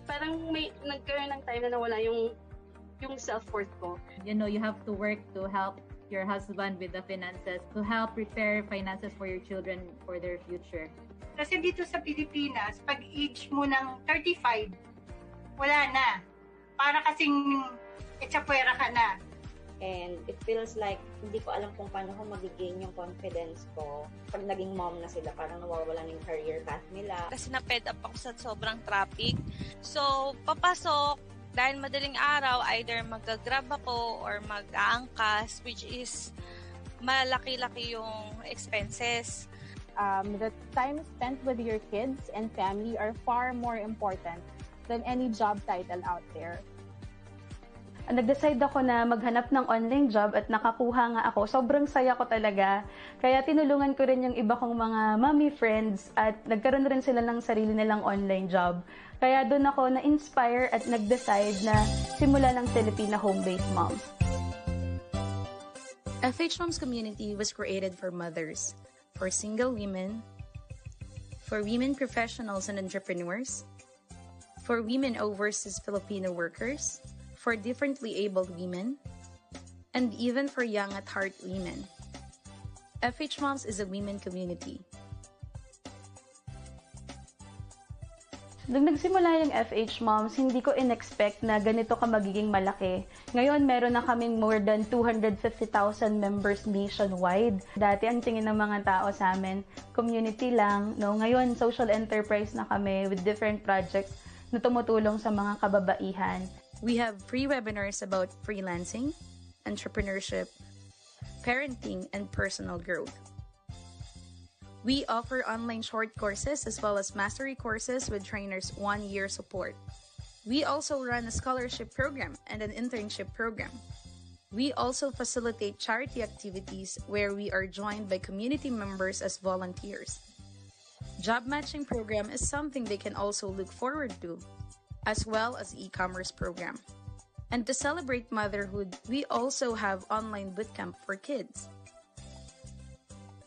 Parang may nagkaroon ng time na nawala yung self-worth ko. You know, you have to work to help your husband with the finances, to help prepare finances for your children for their future. Kasi dito sa Pilipinas, pag age mo ng 35, wala na. Para kasing etsapuera ka na. And it feels like hindi ko alam kung paano ko mag-gain yung confidence ko. Pag naging mom na sila, parang nawawala na yung career path nila. Kasi na-fed up ako sa sobrang traffic. So, papasok, dahil madaling araw, either mag-grab ako or mag-aangkas, which is malaki-laki yung expenses. The time spent with your kids and family are far more important than any job title out there. Nag-decide ako na maghanap ng online job at nakakuha nga ako. Sobrang saya ko talaga. Kaya tinulungan ko rin yung iba kong mga mommy friends at nagkaroon rin sila ng sarili nilang online job. Kaya doon ako na-inspire at nag-decide na simula ng Filipina home-based moms. FHMOMS community was created for mothers, for single women, for women professionals and entrepreneurs, for women overseas Filipino workers, for differently abled women, and even for young at heart women. FHMOMS is a women community. Nung nagsimula yung FHMOMS, hindi ko in-expect na ganito ka magiging malaki. Ngayon, meron na kaming more than 250,000 members nationwide. Dati, ang tingin ng mga tao sa amin, community lang. No? Ngayon, social enterprise na kami with different projects na tumutulong sa mga kababaihan. We have free webinars about freelancing, entrepreneurship, parenting, and personal growth. We offer online short courses as well as mastery courses with trainers' 1-year support. We also run a scholarship program and an internship program. We also facilitate charity activities where we are joined by community members as volunteers. Job matching program is something they can also look forward to, as well as e-commerce program. And to celebrate motherhood, we also have online bootcamp for kids.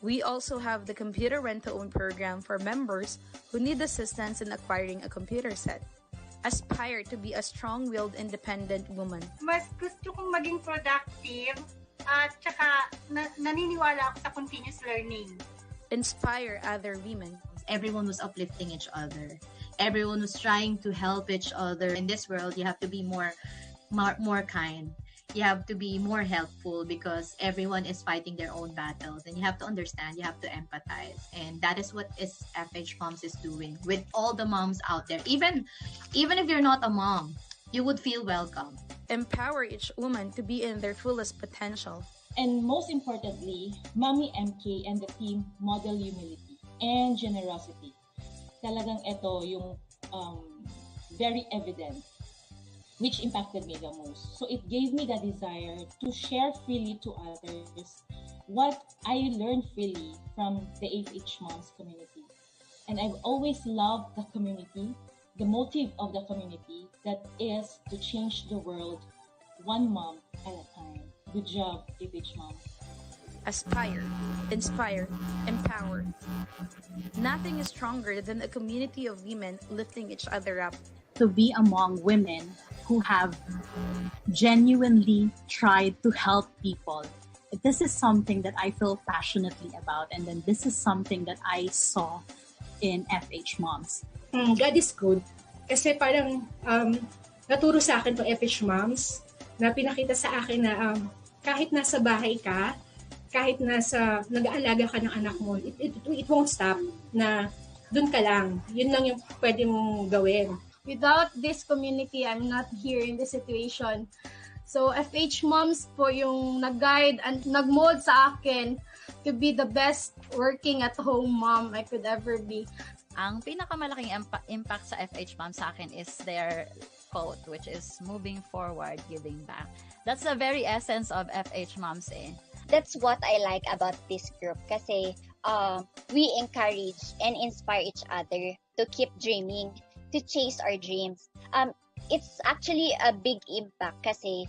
We also have the computer rent-to-own program for members who need assistance in acquiring a computer set. Aspire to be a strong-willed, independent woman. Mas gusto kong maging productive at saka naniniwala ako sa continuous learning. Inspire other women. Everyone was uplifting each other. Everyone was trying to help each other. In this world, you have to be more kind. You have to be more helpful because everyone is fighting their own battles, and you have to understand, you have to empathize, and that is what FHMOMS is doing with all the moms out there. Even if you're not a mom, you would feel welcome. Empower each woman to be in their fullest potential. And most importantly, Mommy MK and the team model humility and generosity. Talagang ito yung very evident, which impacted me the most. So it gave me the desire to share freely to others what I learned freely from the FHMOMS community. And I've always loved the community, the motive of the community, that is to change the world one mom at a time. Good job, FHMOMS. Aspire, inspire, empower. Nothing is stronger than a community of women lifting each other up. To be among women who have genuinely tried to help people. This is something that I feel passionately about, and then this is something that I saw in FHMOMS. God is good. Kasi parang naturo sa akin itong FHMOMS na pinakita sa akin na kahit nasa bahay ka, kahit nag-aalaga ka ng anak mo, it won't stop na dun ka lang. Yun lang yung pwede mong gawin. Without this community, I'm not here in this situation. So, FHMOMS po yung nag-guide and nag-mold sa akin to be the best working at home mom I could ever be. Ang pinakamalaking impact sa FHMOMS sa akin is their quote, which is moving forward, giving back. That's the very essence of FHMOMS eh. That's what I like about this group kasi we encourage and inspire each other to keep dreaming, to chase our dreams. It's actually a big impact kasi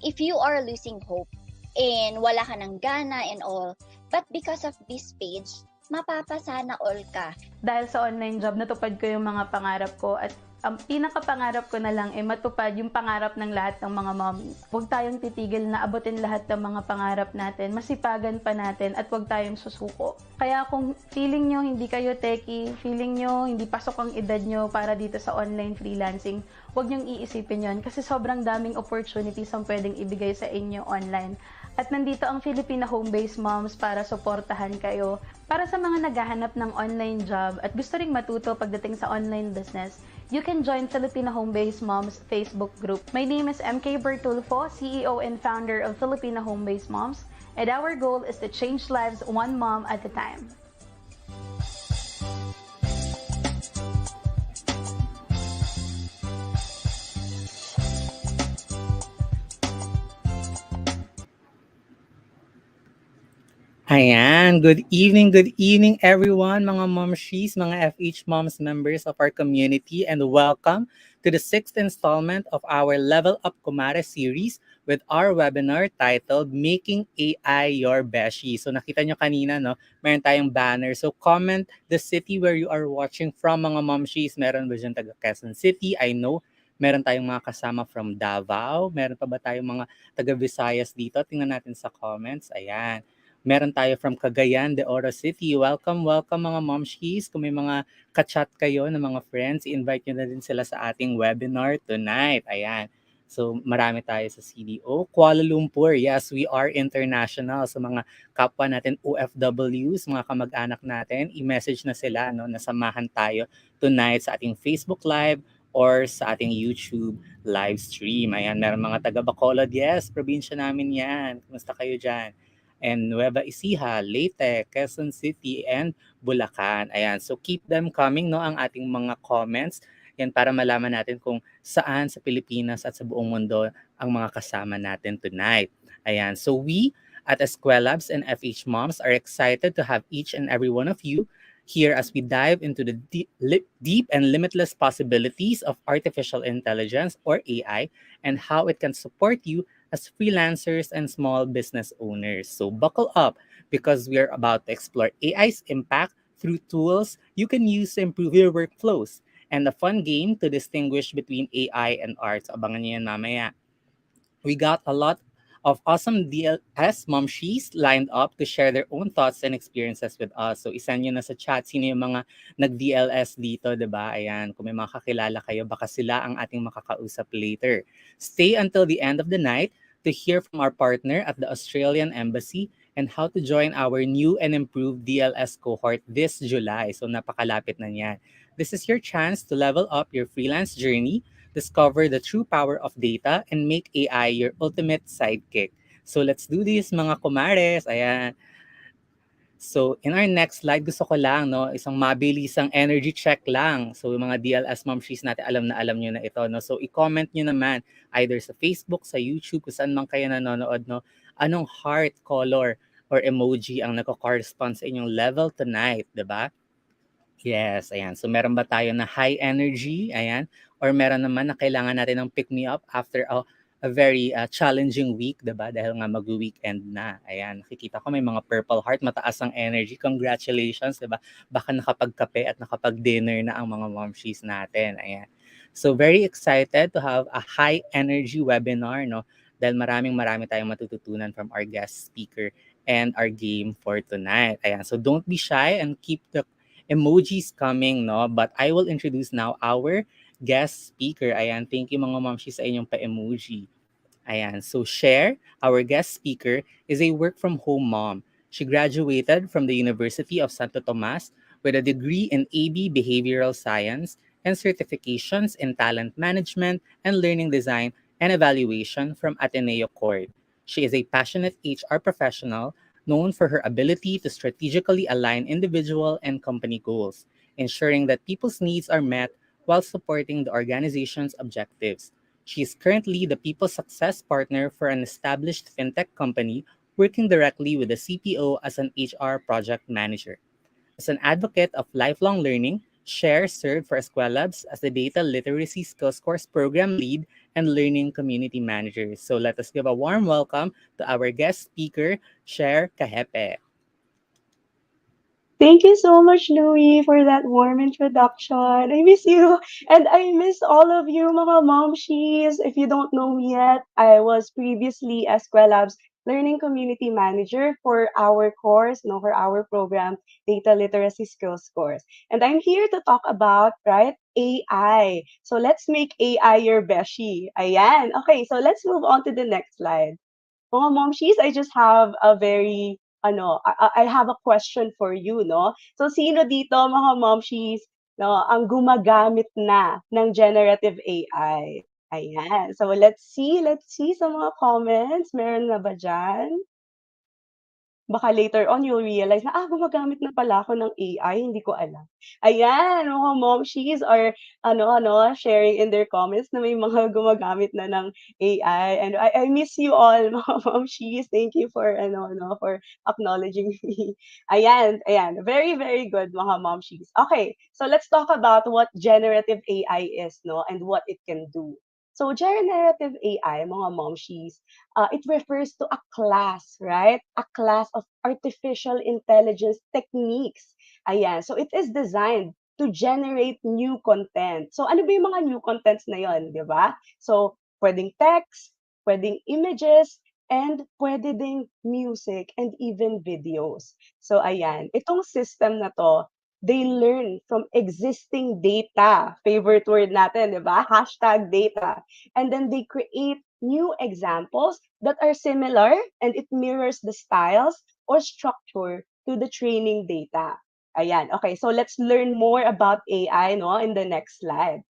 if you are losing hope and wala ka ng gana and all, But because of this page, mapapasana all ka. Dahil sa online job, natupad ko yung mga pangarap ko at ang pinakapangarap ko na lang ay matupad yung pangarap ng lahat ng mga mommies. Huwag tayong titigil na abutin lahat ng mga pangarap natin, masipagan pa natin at huwag tayong susuko. Kaya kung feeling nyo hindi kayo techie, feeling nyo hindi pasok ang edad nyo para dito sa online freelancing, huwag nyong iisipin yon kasi sobrang daming opportunities ang pwedeng ibigay sa inyo online. At nandito ang Filipina Home-Based Moms para suportahan kayo. Para sa mga naghahanap ng online job at gusto ring matuto pagdating sa online business, you can join Filipina Home-Based Moms Facebook group. My name is MK Bertulfo, CEO and founder of Filipina Home-Based Moms, and our goal is to change lives one mom at a time. Ayan, good evening everyone, mga Mumshies, mga FHMOMS members of our community, and welcome to the 6th installment of our Level Up Kumare series with our webinar titled Making AI Your Beshie. So nakita nyo kanina, no? Meron tayong banner. So comment the city where you are watching from, mga Mumshies. Meron ba dyan taga Quezon City? I know. Meron tayong mga kasama from Davao. Meron pa ba tayong mga taga Visayas dito? Tingnan natin sa comments. Ayan. Meron tayo from Cagayan de Oro City. Welcome mga Mumshies. Kung may mga ka-chat kayo ng mga friends, i-invite nyo na din sila sa ating webinar tonight. Ayan. So marami tayo sa CDO. Kuala Lumpur, yes, we are international. So mga kapwa natin OFWs, mga kamag-anak natin, i-message na sila, no, na samahan tayo tonight sa ating Facebook Live or sa ating YouTube live stream. Ayan, meron mga taga Bacolod. Yes, probinsya namin yan. Kumusta kayo dyan? And Nueva Ecija, Leyte, Quezon City, and Bulacan. Ayan, so keep them coming, no, ang ating mga comments. Yan para malaman natin kung saan sa Pilipinas at sa buong mundo ang mga kasama natin tonight. Ayan, so we at ESKWELABS and FHMOMS are excited to have each and every one of you here as we dive into the deep and limitless possibilities of artificial intelligence or AI and how it can support you as freelancers and small business owners. So buckle up because we are about to explore AI's impact through tools you can use to improve your workflows and a fun game to distinguish between AI and art. So abangan niyo yan mamaya. We got a lot of awesome DLS Mumshies lined up to share their own thoughts and experiences with us. So isend nyo na sa chat sino yung mga nag-DLS dito, diba? Ayan, kung may mga kakilala kayo, baka sila ang ating makakausap later. Stay until the end of the night to hear from our partner at the Australian Embassy and how to join our new and improved DLS cohort this July. So napakalapit na niyan. This is your chance to level up your freelance journey, discover the true power of data, and make AI your ultimate sidekick. So let's do this, mga kumares. Ayan. So in our next slide, gusto ko lang, no, isang mabilisang energy check lang. So yung mga DLS Mumshies natin, alam nyo na ito. No? So i-comment nyo naman either sa Facebook, sa YouTube, kung saan man kayo nanonood, no, anong heart, color, or emoji ang nako-correspond sa inyong level tonight, diba? Yes, ayan. So meron ba tayo na high energy? Ayan. Or meron naman na kailangan natin ng pick-me-up after a very challenging week, diba? Dahil nga mag-weekend na. Ayan, nakikita ko may mga purple heart, mataas ang energy. Congratulations, diba? Baka nakapagkape at nakapag-dinner na ang mga Mumshies natin. Ayan. So very excited to have a high energy webinar, no? Dahil marami tayong matututunan from our guest speaker and our game for tonight. Ayan, so don't be shy and keep the emojis coming, no? But I will introduce now our guest speaker. Ayan, thank you mga Mumshies sa inyong pa-emoji. Ayan, so Cher, our guest speaker, is a work-from-home mom. She graduated from the University of Santo Tomas with a degree in AB Behavioral Science and certifications in Talent Management and Learning Design and Evaluation from Ateneo Corp. She is a passionate HR professional known for her ability to strategically align individual and company goals, ensuring that people's needs are met while supporting the organization's objectives. She is currently the People Success Partner for an established fintech company, working directly with the CPO as an HR project manager. As an advocate of lifelong learning, Cher served for ESKWELABS as the Data Literacy Skillscourse Program Lead and Learning Community Manager. So let us give a warm welcome to our guest speaker, Cher Kahepe. Thank you so much, Louie, for that warm introduction. I miss you. And I miss all of you, mga Mumshies. If you don't know me yet, I was previously ESKWELABS Learning Community Manager for our course, no, for our program, Data Literacy Skillscourse. And I'm here to talk about, right, AI. So let's make AI your Beshie. Ayan. Okay, so let's move on to the next slide. Mga momshies, I just have a very, I have a question for you, no? So, sino dito, mga momshies, no, ang gumagamit na ng generative AI? Ayan. So, let's see sa mga comments. Meron na ba dyan? Baka later on you'll realize na, gumagamit na pala ako ng AI, hindi ko alam. Ayan, mga momshies are sharing in their comments na may mga gumagamit na ng AI. And I miss you all, mga momshies. Thank you for for acknowledging me. Ayan. Very, very good, mga momshies. Okay, so let's talk about what generative AI is, no, and what it can do. So generative AI, mga momshies, it refers to a class, right? A class of artificial intelligence techniques. Ayan. So it is designed to generate new content. So ano ba yung mga new contents na yon, di ba? So pwedeng text, pwedeng images, and pwede ding music and even videos. So ayan, itong system na to, they learn from existing data. Favorite word natin, di ba? Hashtag data. And then they create new examples that are similar and it mirrors the styles or structure to the training data. Ayan. Okay, so let's learn more about AI, no, in the next slide.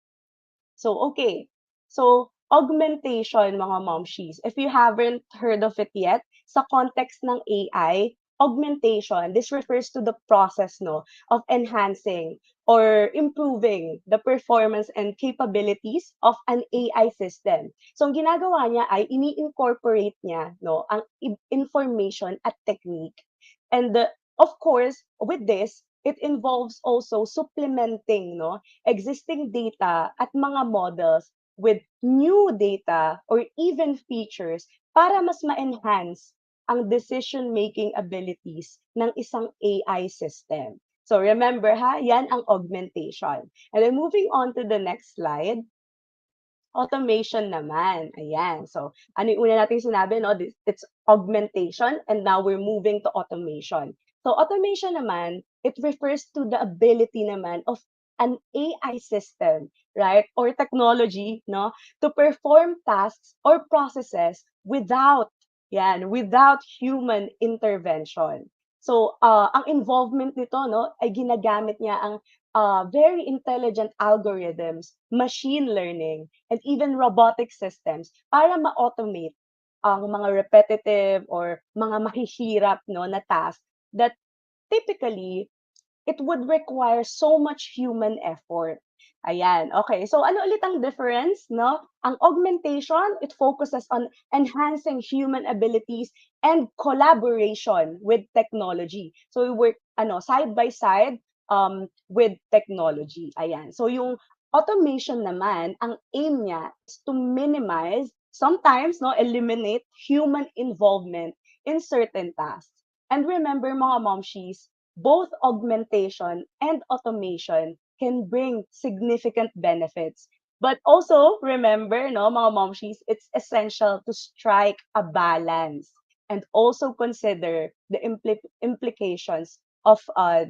So, okay. So, augmentation, mga momshies. If you haven't heard of it yet, sa context ng AI, augmentation, this refers to the process, no, of enhancing or improving the performance and capabilities of an AI system. So, ang ginagawa niya ay ini-incorporate niya, no, ang information at technique. And of course, with this, it involves also supplementing, no, existing data at mga models with new data or even features para mas ma-enhance ang decision-making abilities ng isang AI system. So remember ha, yan ang augmentation. And then moving on to the next slide, automation naman. Ayan. So, ano yung una natin sinabi, no? It's augmentation and now we're moving to automation. So, automation naman, it refers to the ability naman of an AI system, right? Or technology, no? To perform tasks or processes without human intervention. So, ang involvement nito, no, ay ginagamit niya ang very intelligent algorithms, machine learning, and even robotic systems para ma-automate ang mga repetitive or mga mahihirap, no, na task that typically it would require so much human effort. Ayan. Okay. So ano ulit ang difference, no? Ang augmentation, it focuses on enhancing human abilities and collaboration with technology. So we work side by side with technology. Ayan. So yung automation naman, ang aim niya is to minimize, sometimes no, eliminate human involvement in certain tasks. And remember, mga momshies, both augmentation and automation can bring significant benefits. But also, remember, no, mga momshies, it's essential to strike a balance and also consider the implications of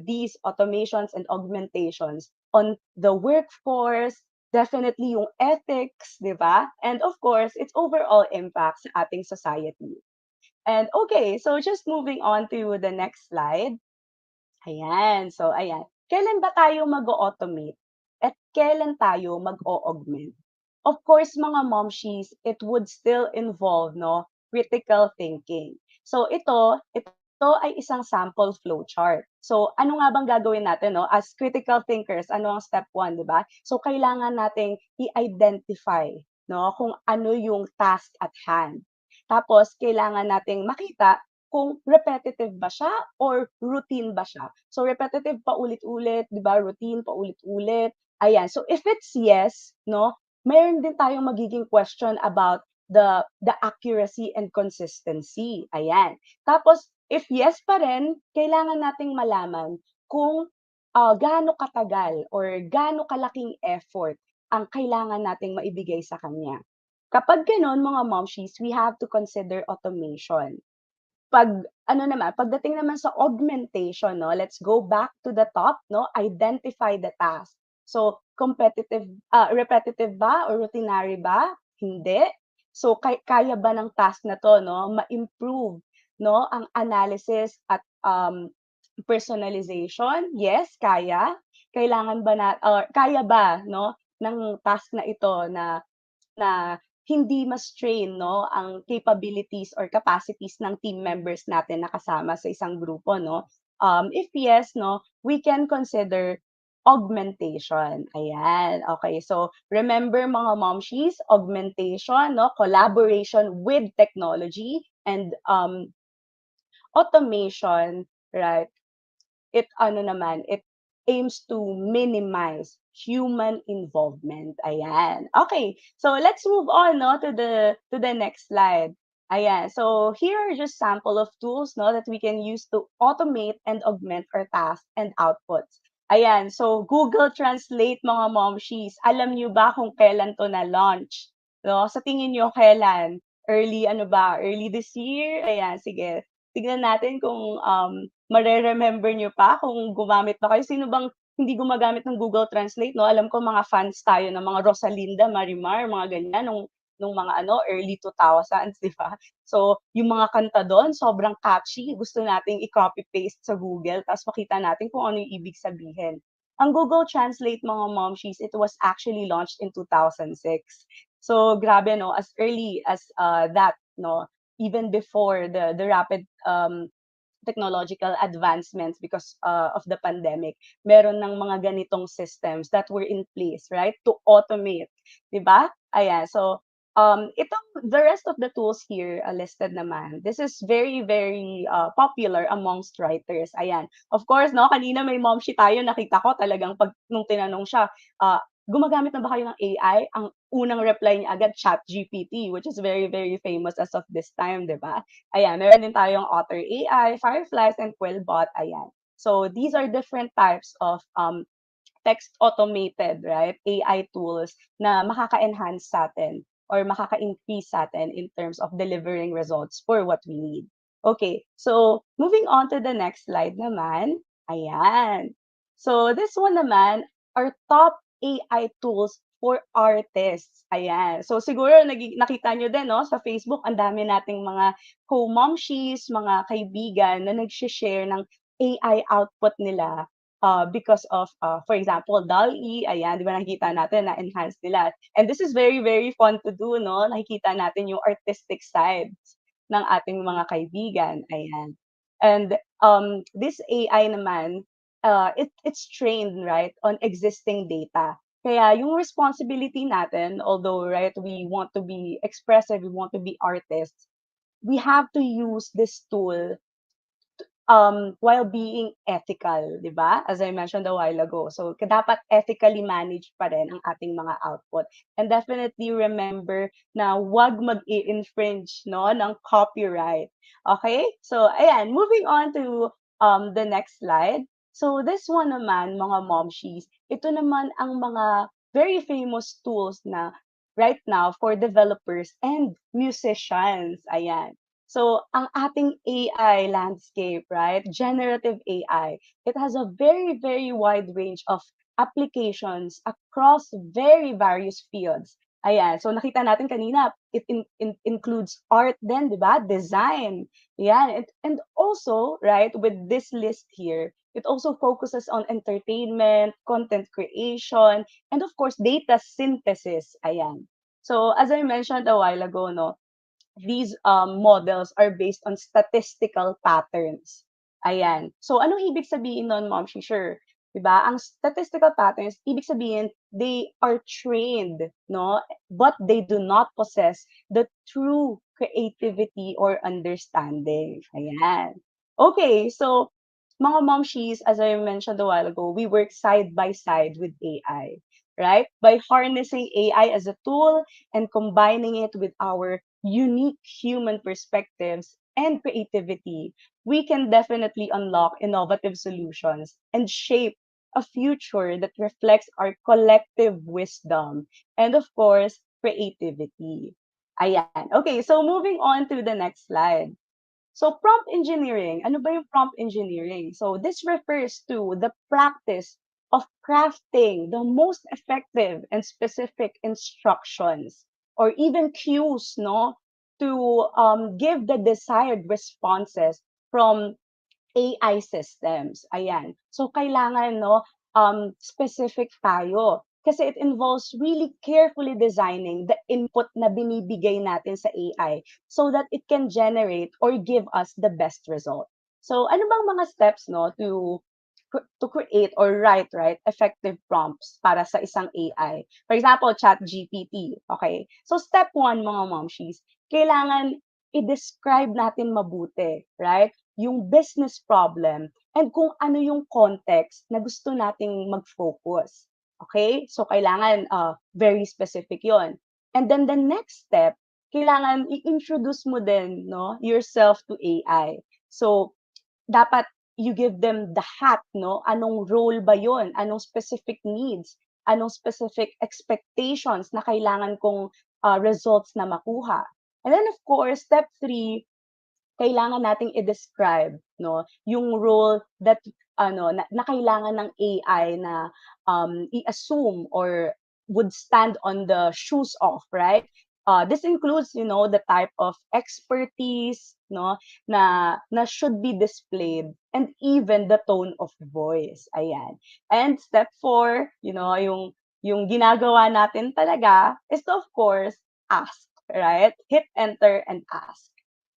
these automations and augmentations on the workforce, definitely yung ethics, di ba? And of course, its overall impact sa ating society. And okay, so just moving on to the next slide. Ayan. So, ayan. Kailan ba tayo mag-automate? At kailan tayo mag-augment? Of course, mga momshies, it would still involve, no, critical thinking. So, ito ay isang sample flowchart. So, ano nga bang gagawin natin, no? As critical thinkers, ano ang step 1, di ba? So, kailangan nating i-identify, no, kung ano yung task at hand. Tapos, kailangan nating makita kung repetitive ba siya or routine ba siya. So repetitive paulit-ulit, 'di ba? Routine paulit-ulit. Ayan. So if it's yes, no, mayroon din tayong magiging question about the accuracy and consistency. Ayan. Tapos if yes pa rin, kailangan nating malaman kung gaano katagal or gaano kalaking effort ang kailangan nating maibigay sa kanya. Kapag gano'n, mga momshies, we have to consider automation. Pagdating naman sa augmentation, no, let's go back to the top, no, identify the task. So, repetitive ba or routinary ba? Hindi. So, kaya ba ng task na to, no, ma-improve, no, ang analysis at personalization? Yes, kaya. Kailangan ba or kaya ba, no, ng task na ito na hindi ma-strain, no, ang capabilities or capacities ng team members natin na kasama sa isang grupo, no? If yes, no, we can consider augmentation. Ayan. Okay. So, remember mga momshies, augmentation, no, collaboration with technology and automation, right? It aims to minimize human involvement. Ayan. Okay, so let's move on, no, to the next slide. Ayan. So here are just sample of tools, no, that we can use to automate and augment our tasks and outputs. Ayan. So Google Translate, mga momshies. Alam niyo ba kung kailan to na-launch? No? Sa tingin niyo kailan? Early this year? Ayan, sige. Tignan natin kung mare-remember niyo pa kung gumamit ba kayo. Sino bang hindi gumagamit ng Google Translate, no? Alam ko mga fans tayo ng mga Rosalinda, Marimar, mga ganyan, nung mga early 2000s, di ba? So, yung mga kanta doon, sobrang catchy. Gusto nating i-copy-paste sa Google, tapos makita natin kung ano yung ibig sabihin. Ang Google Translate, mga momshies, it was actually launched in 2006. So, grabe, no? As early as that, no? Even before the rapid technological advancements because of the pandemic, meron ng mga ganitong systems that were in place, right? To automate, 'di ba? Ayan. So, the rest of the tools here listed naman. This is very, very popular amongst writers. Ayan. Of course, no, kanina may momshi tayo, nakita ko talagang nung tinanong siya, gumagamit na ba kayo ng AI? Ang unang reply niya agad, ChatGPT, which is very, very famous as of this time, di ba? Ayan, meron din tayong Otter AI, Fireflies, and Quillbot. Ayan. So, these are different types of text automated, right? AI tools na makaka-enhance sa atin or makaka-increase sa atin in terms of delivering results for what we need. Okay, so moving on to the next slide naman. Ayan. So this one naman are top AI tools for artists. Ayan. So siguro nakita nyo din, no, sa Facebook, ang dami nating mga co-momshies, mga kaibigan na nag-share ng AI output nila because of, for example, DALL-E, ayan, di ba nakikita natin na-enhance nila. And this is very, very fun to do, no? Nakikita natin yung artistic sides ng ating mga kaibigan, ayan. And this AI naman, it's trained, right, on existing data. Kaya yung responsibility natin, although, right, we want to be expressive, we want to be artists, we have to use this tool while being ethical, 'di ba? As I mentioned a while ago. So, dapat ethically managed pa rin ang ating mga output. And definitely remember na wag mag-i-infringe, no, ng copyright. Okay? So, ayan, moving on to the next slide. So, this one naman, mga momshies, ito naman ang mga very famous tools na right now for developers and musicians. Ayan. So, ang ating AI landscape, right? Generative AI, it has a very, very wide range of applications across very various fields. Ayan. So, nakita natin kanina, it includes art din, di ba? Design. Ayan. And also, right, with this list here, it also focuses on entertainment, content creation, and of course, data synthesis. Ayan. So, as I mentioned a while ago, no, these models are based on statistical patterns. Ayan. So, anong ibig sabihin nun, Mom? Sure. Diba? Ang statistical patterns, ibig sabihin, they are trained, no? But they do not possess the true creativity or understanding. Ayan. Okay, so, mga momshies, as I mentioned a while ago, we work side by side with AI, right? By harnessing AI as a tool and combining it with our unique human perspectives and creativity, we can definitely unlock innovative solutions and shape a future that reflects our collective wisdom and, of course, creativity. Ayan. Okay, so moving on to the next slide. So prompt engineering, ano ba yung prompt engineering? So this refers to the practice of crafting the most effective and specific instructions or even cues, no, to give the desired responses from AI systems. Ayan. So kailangan no specific tayo kasi it involves really carefully designing the input na binibigay natin sa AI so that it can generate or give us the best result. So ano bang mga steps no to create or write right effective prompts para sa isang AI? For example, ChatGPT. Okay? So step 1 mga momshies, kailangan i-describe natin mabuti, right? Yung business problem and kung ano yung context na gusto nating mag-focus. Okay? So, kailangan very specific yon. And then the next step, kailangan i-introduce mo din no, yourself to AI. So, dapat you give them the hat, no? Anong role ba yon? Anong specific needs? Anong specific expectations na kailangan kong results na makuha? And then, of course, step 3, kailangan nating i-describe no yung role that na kailangan ng AI na i-assume or would stand on the shoes of, right? This includes the type of expertise no na should be displayed and even the tone of voice. Ayan. And step 4, yung ginagawa natin talaga is to, of course, ask, right? Hit enter and ask.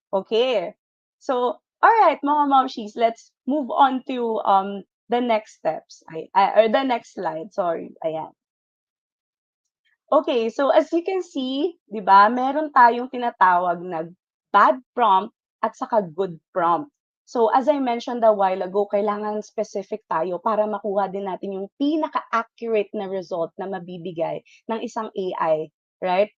Okay. So, all right, mga momshies, let's move on to the next steps. Or the next slide, sorry. Ayan. Okay, so as you can see, 'di ba, meron tayong tinatawag na bad prompt at saka good prompt. So, as I mentioned a while ago, kailangan specific tayo para makuha din natin yung pinaka-accurate na result na mabibigay ng isang AI, right?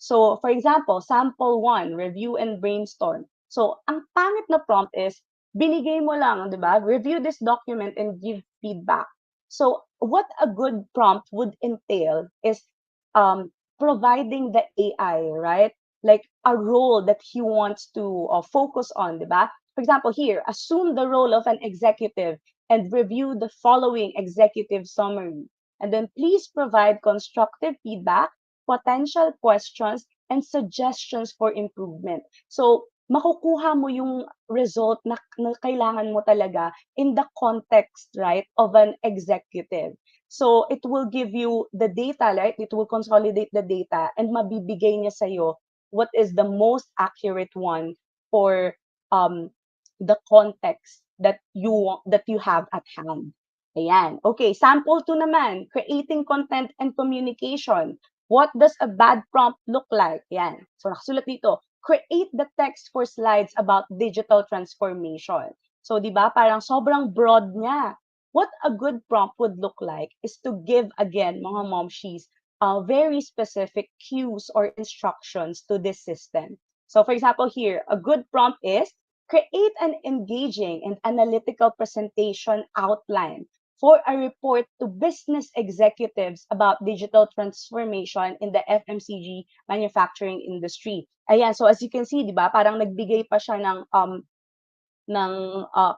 So, for example, sample 1, review and brainstorm. So, ang pangit na prompt is, binigay mo lang, di ba? Review this document and give feedback. So, what a good prompt would entail is providing the AI, right? Like a role that he wants to focus on, di ba? For example, here, assume the role of an executive and review the following executive summary. And then please provide constructive feedback, potential questions, and suggestions for improvement. So, makukuha mo yung result na kailangan mo talaga in the context, right, of an executive. So, it will give you the data, right? It will consolidate the data and mabibigay niya sa'yo what is the most accurate one for the context that you have at hand. Ayan. Okay, sample 2 naman, creating content and communication. What does a bad prompt look like? Yan. So, nakasulat dito, create the text for slides about digital transformation. So, di ba, parang sobrang broad niya. What a good prompt would look like is to give, again, mga momshies, very specific cues or instructions to this system. So, for example, here, a good prompt is, create an engaging and analytical presentation outline for a report to business executives about digital transformation in the FMCG manufacturing industry. Ayan, so as you can see, 'di ba, parang nagbigay pa siya ng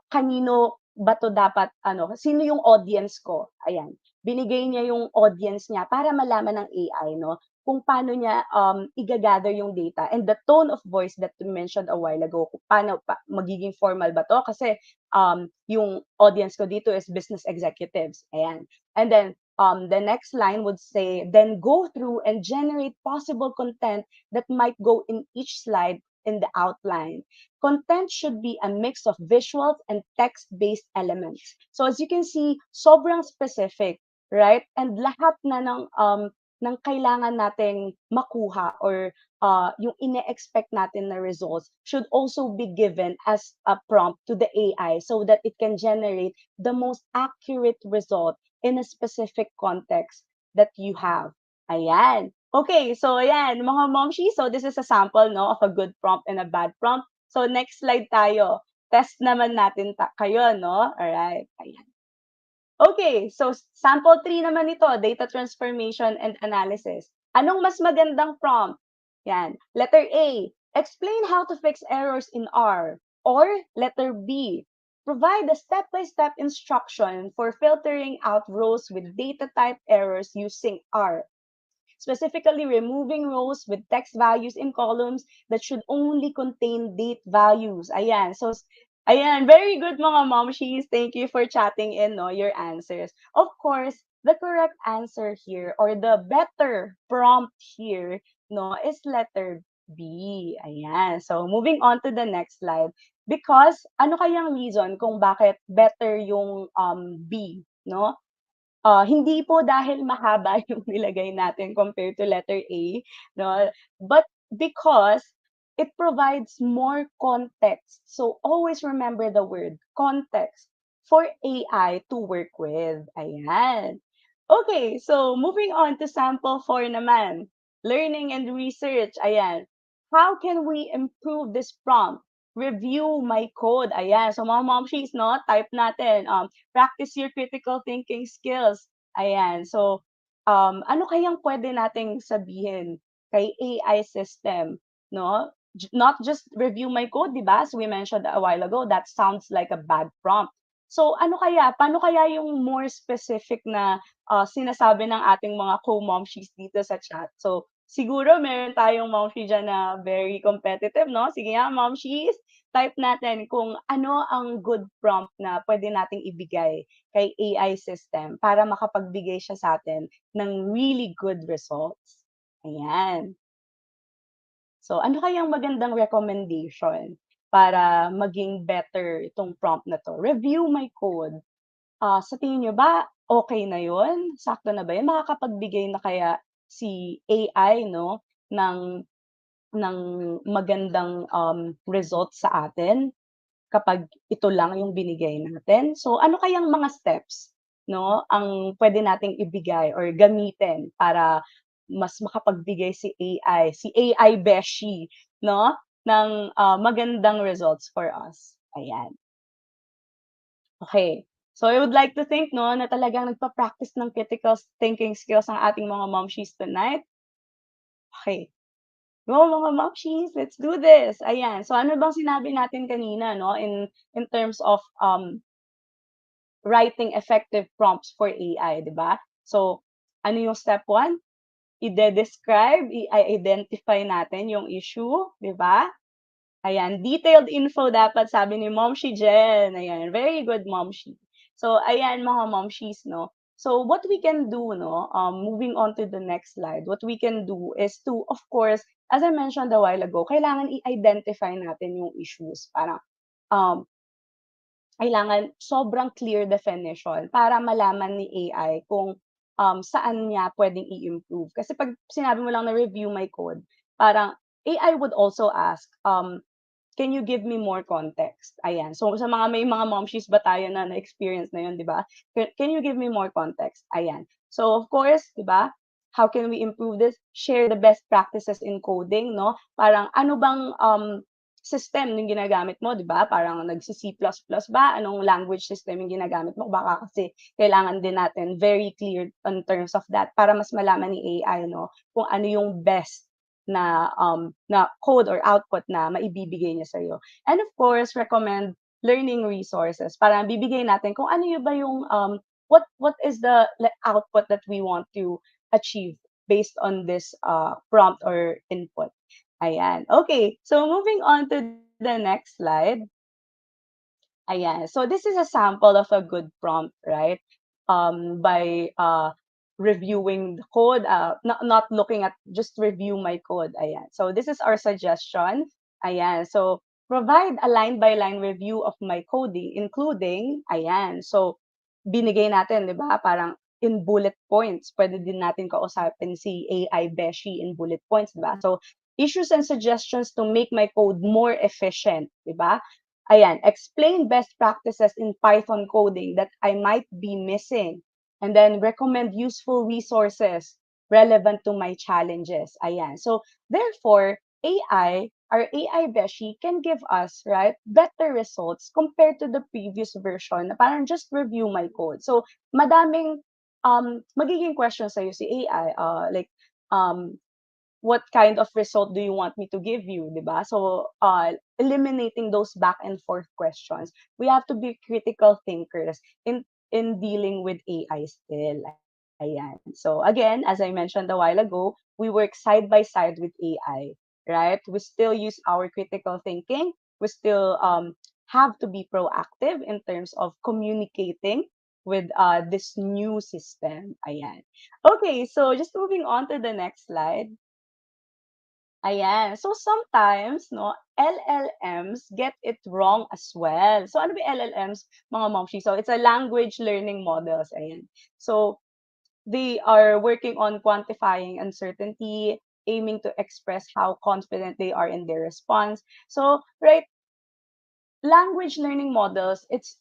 kanino ba to dapat sino yung audience ko? Ayan. Binigay niya yung audience niya para malaman ng AI no kung paano niya i-gather yung data and the tone of voice that you mentioned a while ago, kung paano magiging formal ba to kasi yung audience ko dito is business executives. Ayan. And then the next line would say, then go through and generate possible content that might go in each slide in the outline. Content should be a mix of visuals and text-based elements. So as you can see, sobrang specific, right? And lahat na ng kailangan nating makuha or yung ine-expect natin na results should also be given as a prompt to the AI so that it can generate the most accurate result in a specific context that you have. Ayan. Okay, so ayan, mga momshi, so this is a sample no of a good prompt and a bad prompt. So next slide tayo. test naman natin kayo, no? Alright, ayan. Okay, so sample 3 naman ito, data transformation and analysis. Anong mas magandang prompt? Yan. Letter A, explain how to fix errors in R. Or letter B, provide a step-by-step instruction for filtering out rows with data type errors using R. Specifically removing rows with text values in columns that should only contain date values. Ayan. So, ayan. Very good mga momshies. Thank you for chatting in your answers. Of course, the correct answer here or the better prompt here is letter B. Ayan. So, moving on to the next slide. Because, ano kayang reason kung bakit better yung B, no? Hindi po dahil mahaba yung nilagay natin compared to letter A, no? But because it provides more context. So always remember the word context for AI to work with. Ayan. Okay, so moving on to sample 4 naman. Learning and research. Ayan. How can we improve this prompt? Review my code. Ayan. So mga momshies, no? Type natin. Practice your critical thinking skills. Ayan. So, ano kayang pwede nating sabihin kay AI system, no? Not just review my code, di ba? As we mentioned a while ago, that sounds like a bad prompt. So, ano kaya? Paano kaya yung more specific na sinasabi ng ating mga co-momshies dito sa chat? So, siguro meron tayong momshie dyan na very competitive, no? Sige nga, momshies, type natin kung ano ang good prompt na pwede nating ibigay kay AI system para makapagbigay siya sa atin ng really good results. Ayan. So, ano kayang magandang recommendation para maging better itong prompt na to? Review my code. Sa tingin nyo ba, okay na yun? Sakto na ba yun? Makakapagbigay na kaya si AI, no, ng magandang results sa atin kapag ito lang yung binigay natin? So, ano kayang mga steps, no, ang pwede nating ibigay or gamitin para mas makapagbigay si AI Beshie, no, ng magandang results for us. Ayan. Okay. So I would like to think, no, na talagang nagpa-practice ng critical thinking skills ang ating mga momshies tonight. Okay. Go mga momshies, let's do this. Ayan. So ano bang sinabi natin kanina, no, in terms of writing effective prompts for AI, di ba? So, ano yung step 1? I-describe, i-identify natin yung issue, di ba? Ayan, detailed info dapat sabi ni Momshi Jen. Ayan, very good Momshi. So, ayan mga Momshies, no? So, what we can do, no, moving on to the next slide, what we can do is to, of course, as I mentioned a while ago, kailangan i-identify natin yung issues. Parang, kailangan sobrang clear definition para malaman ni AI kung saan niya pwedeng i-improve. Kasi pag sinabi mo lang na review my code, parang AI would also ask, can you give me more context? Ayan. So, sa may mga momshies ba tayo na na-experience na yun, di ba? Can you give me more context? Ayan. So, of course, di ba? How can we improve this? Share the best practices in coding, no? Parang ano bang system yung ginagamit mo, di ba? Parang nagsi-C++ ba? Anong language system yung ginagamit mo? Baka kasi kailangan din natin very clear in terms of that para mas malaman ni AI, no? Kung ano yung best na code or output na maibibigay niya sa iyo. And of course, recommend learning resources para bibigay natin kung ano ba yung what is the output that we want to achieve based on this prompt or input. Ayan. Okay, so moving on to the next slide. Ayan. So this is a sample of a good prompt, right? By reviewing the code, not looking at just review my code. Ayan. So this is our suggestion. Ayan. So provide a line-by-line review of my coding, including, ayan. So binigay natin, di ba? Parang in bullet points. Pwede din natin kausapin si AI Beshie in bullet points, di ba? So issues and suggestions to make my code more efficient, di ba? Ayan, explain best practices in Python coding that I might be missing. And then recommend useful resources relevant to my challenges. Ayan. So, therefore, AI our AI Beshie can give us, right, better results compared to the previous version na parang just review my code. So, madaming magiging questions sa'yo si AI, like, what kind of result do you want me to give you, 'di ba? So, eliminating those back and forth questions. We have to be critical thinkers in dealing with AI still. Ayan. So again, as I mentioned a while ago, we work side by side with AI, right? We still use our critical thinking. We still have to be proactive in terms of communicating with this new system. Ayan. Okay, so just moving on to the next slide. Ayan. So sometimes, no, LLMs get it wrong as well. So ano ba yung LLMs, mga momshi? So it's a language learning models. Ayan. So they are working on quantifying uncertainty, aiming to express how confident they are in their response. So, right, language learning models, it's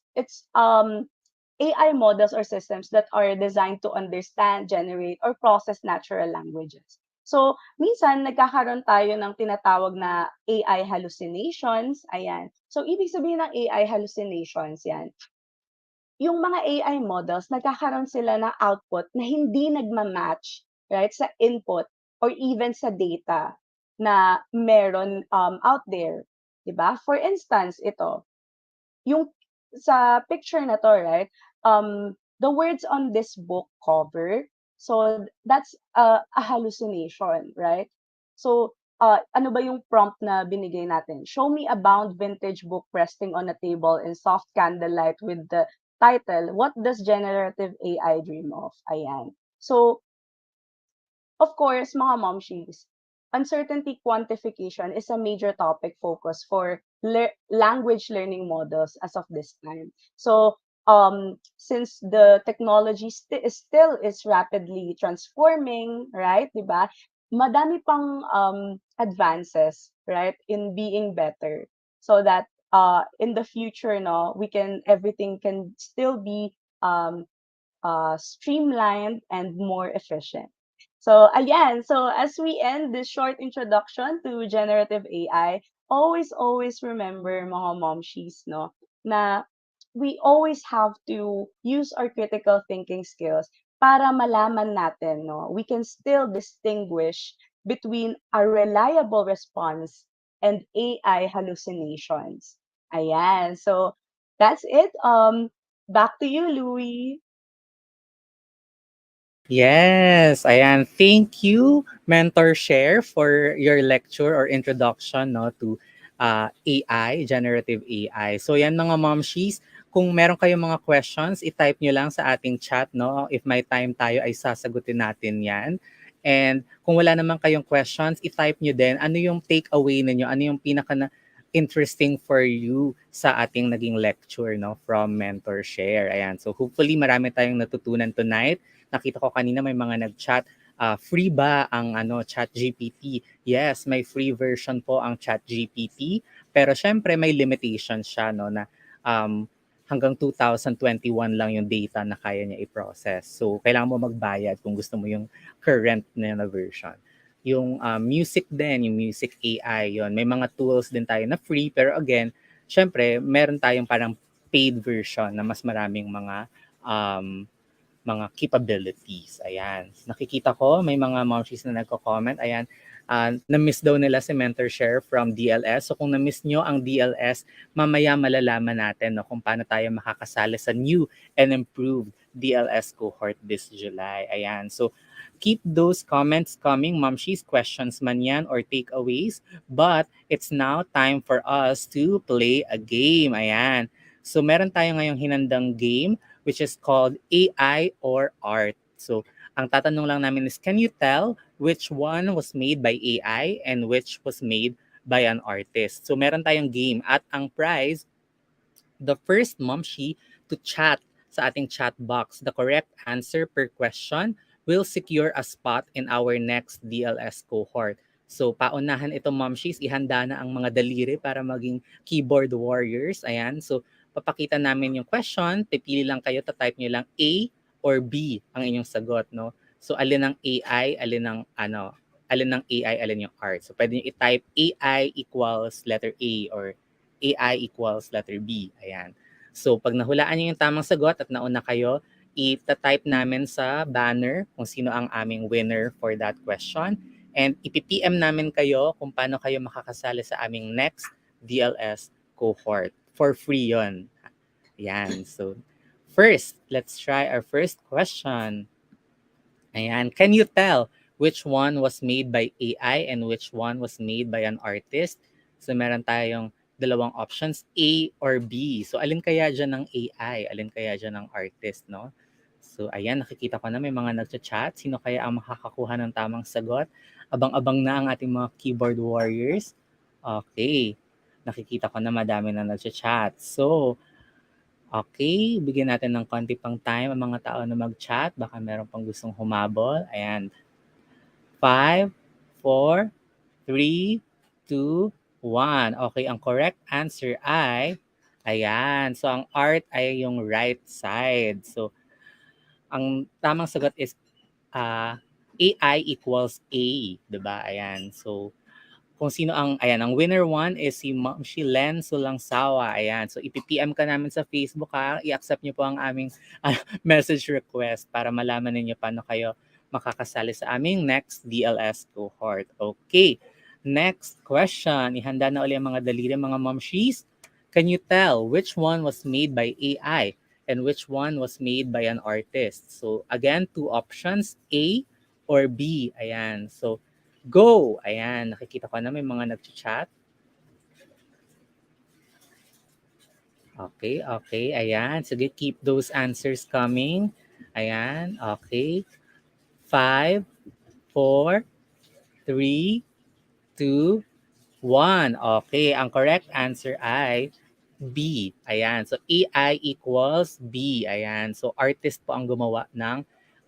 AI models or systems that are designed to understand, generate, or process natural languages. So, minsan nagkakaroon tayo ng tinatawag na AI hallucinations. Ayan. So, ibig sabihin ng AI hallucinations, yan, yung mga AI models, nagkakaroon sila ng output na hindi nagma-match, right, sa input or even sa data na meron out there, 'di ba? For instance, ito, yung sa picture na 'to, right? The words on this book cover, so that's a hallucination, right? So, ano ba yung prompt na binigay natin? Show me a bound vintage book resting on a table in soft candlelight with the title, What Does Generative AI Dream of? Ayan. So, of course, mga momshies, uncertainty quantification is a major topic focus for language learning models as of this time. So, since the technology still is rapidly transforming, right, di ba? Madami pang advances, right, in being better, so that in the future, no, everything can still be streamlined and more efficient. So again, so as we end this short introduction to generative AI, always remember mga momshies, no, na we always have to use our critical thinking skills para malaman natin, no, we can still distinguish between a reliable response and AI hallucinations. Ayan. So that's it. Back to you, Louie. Yes, ayan. Thank you, Mentor Share, for your lecture or introduction, no, to AI, generative AI. So yan mga momshies, kung meron kayong mga questions, i-type nyo lang sa ating chat, no. If may time tayo ay sasagutin natin yan. And kung wala naman kayong questions, i-type nyo din ano yung takeaway ninyo, ano yung pinaka na interesting for you sa ating naging lecture, no, from Mentor Share. Ayan. So hopefully marami tayong natutunan tonight. Nakita ko kanina may mga nag-chat, free ba ang ChatGPT? Yes, may free version po ang ChatGPT, pero syempre may limitations siya, no, na hanggang 2021 lang yung data na kaya niya i-process. So kailangan mo magbayad kung gusto mo yung current na version. Yung music din, yung music AI, yon, may mga tools din tayo na free, pero again, syempre meron tayong parang paid version na mas maraming mga capabilities. Ayan. Nakikita ko, may mga momshies na nagko-comment. Ayan. Na-miss daw nila si Mentor Share from DLS. So kung na-miss nyo ang DLS, mamaya malalaman natin, no, kung paano tayo makakasali sa new and improved DLS cohort this July. Ayan. So keep those comments coming, momshies, questions man yan or takeaways. But it's now time for us to play a game. Ayan. So meron tayo ngayong hinandang game which is called AI or Art. So, ang tatanong lang namin is, can you tell which one was made by AI and which was made by an artist? So, meron tayong game at ang prize, the first momshi to chat sa ating chat box the correct answer per question will secure a spot in our next DLS cohort. So, paunahan ito momshies, ihanda na ang mga daliri para maging keyboard warriors. Ayan, so papakita namin yung question, pipili lang kayo, type nyo lang A or B ang inyong sagot, no? So alin ang AI, alin ng AI, alin yung art. So pwede nyo i-type AI equals letter A or AI equals letter B. Ayan. So pag nahulaan nyo yung tamang sagot at nauna kayo, ita-type namin sa banner kung sino ang aming winner for that question. And ipi-PM namin kayo kung paano kayo makakasali sa aming next DLS cohort. For free yon. Ayan. So first, let's try our first question. Ayan. Can you tell which one was made by AI and which one was made by an artist? So meron tayong dalawang options, A or B. So alin kaya dyan ng AI? Alin kaya dyan ng artist, no? So ayan, nakikita ko na may mga nagchat-chat. Sino kaya ang makakakuha ng tamang sagot? Abang-abang na ang ating mga keyboard warriors. Okay. Nakikita ko na madami na nagchat-chat. So, okay, bigyan natin ng konti pang time ang mga tao na mag-chat. Baka meron pang gustong humabol. Ayan. 5, 4, 3, 2, 1. Okay, ang correct answer ay, ayan. So, ang art ay yung right side. So, ang tamang sagot is AI equals A. Diba? Ayan. So, kung sino ang, ayan, ang winner one is si Mumshies Sulangsawa. Ayan. So, ipipm ka namin sa Facebook ha. I-accept niyo po ang aming message request para malaman ninyo paano kayo makakasali sa aming next DLS cohort. Okay. Next question. Ihanda na ulit ang mga daliri, mga Mumshies. Can you tell which one was made by AI and which one was made by an artist? So, again, two options, A or B. Ayan. So, go! Ayan, nakikita ko na may mga nag-chat. Okay, okay. Ayan. Sige, keep those answers coming. Ayan, okay. 5, 4, 3, 2, 1. Okay, ang correct answer ay B. Ayan, so AI equals B. Ayan, so artist po ang gumawa ng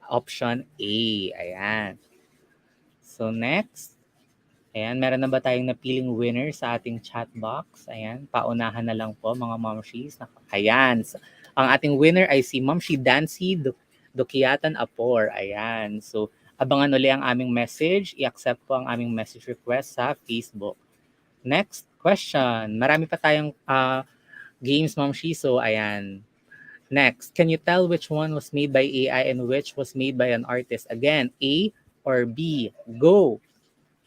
option A. Ayan. So next. Ayan, meron na ba tayong napiling winner sa ating chat box? Ayan, paunahan na lang po mga Mumshies. Ayan, so, ang ating winner ay si Mumshi Dancy Dukiatan Apor. Ayan, so abangan ulit ang aming message. I-accept po ang aming message request sa Facebook. Next question. Marami pa tayong games, Mumshi. So, ayan. Next, can you tell which one was made by AI and which was made by an artist? Again, A or B? Go!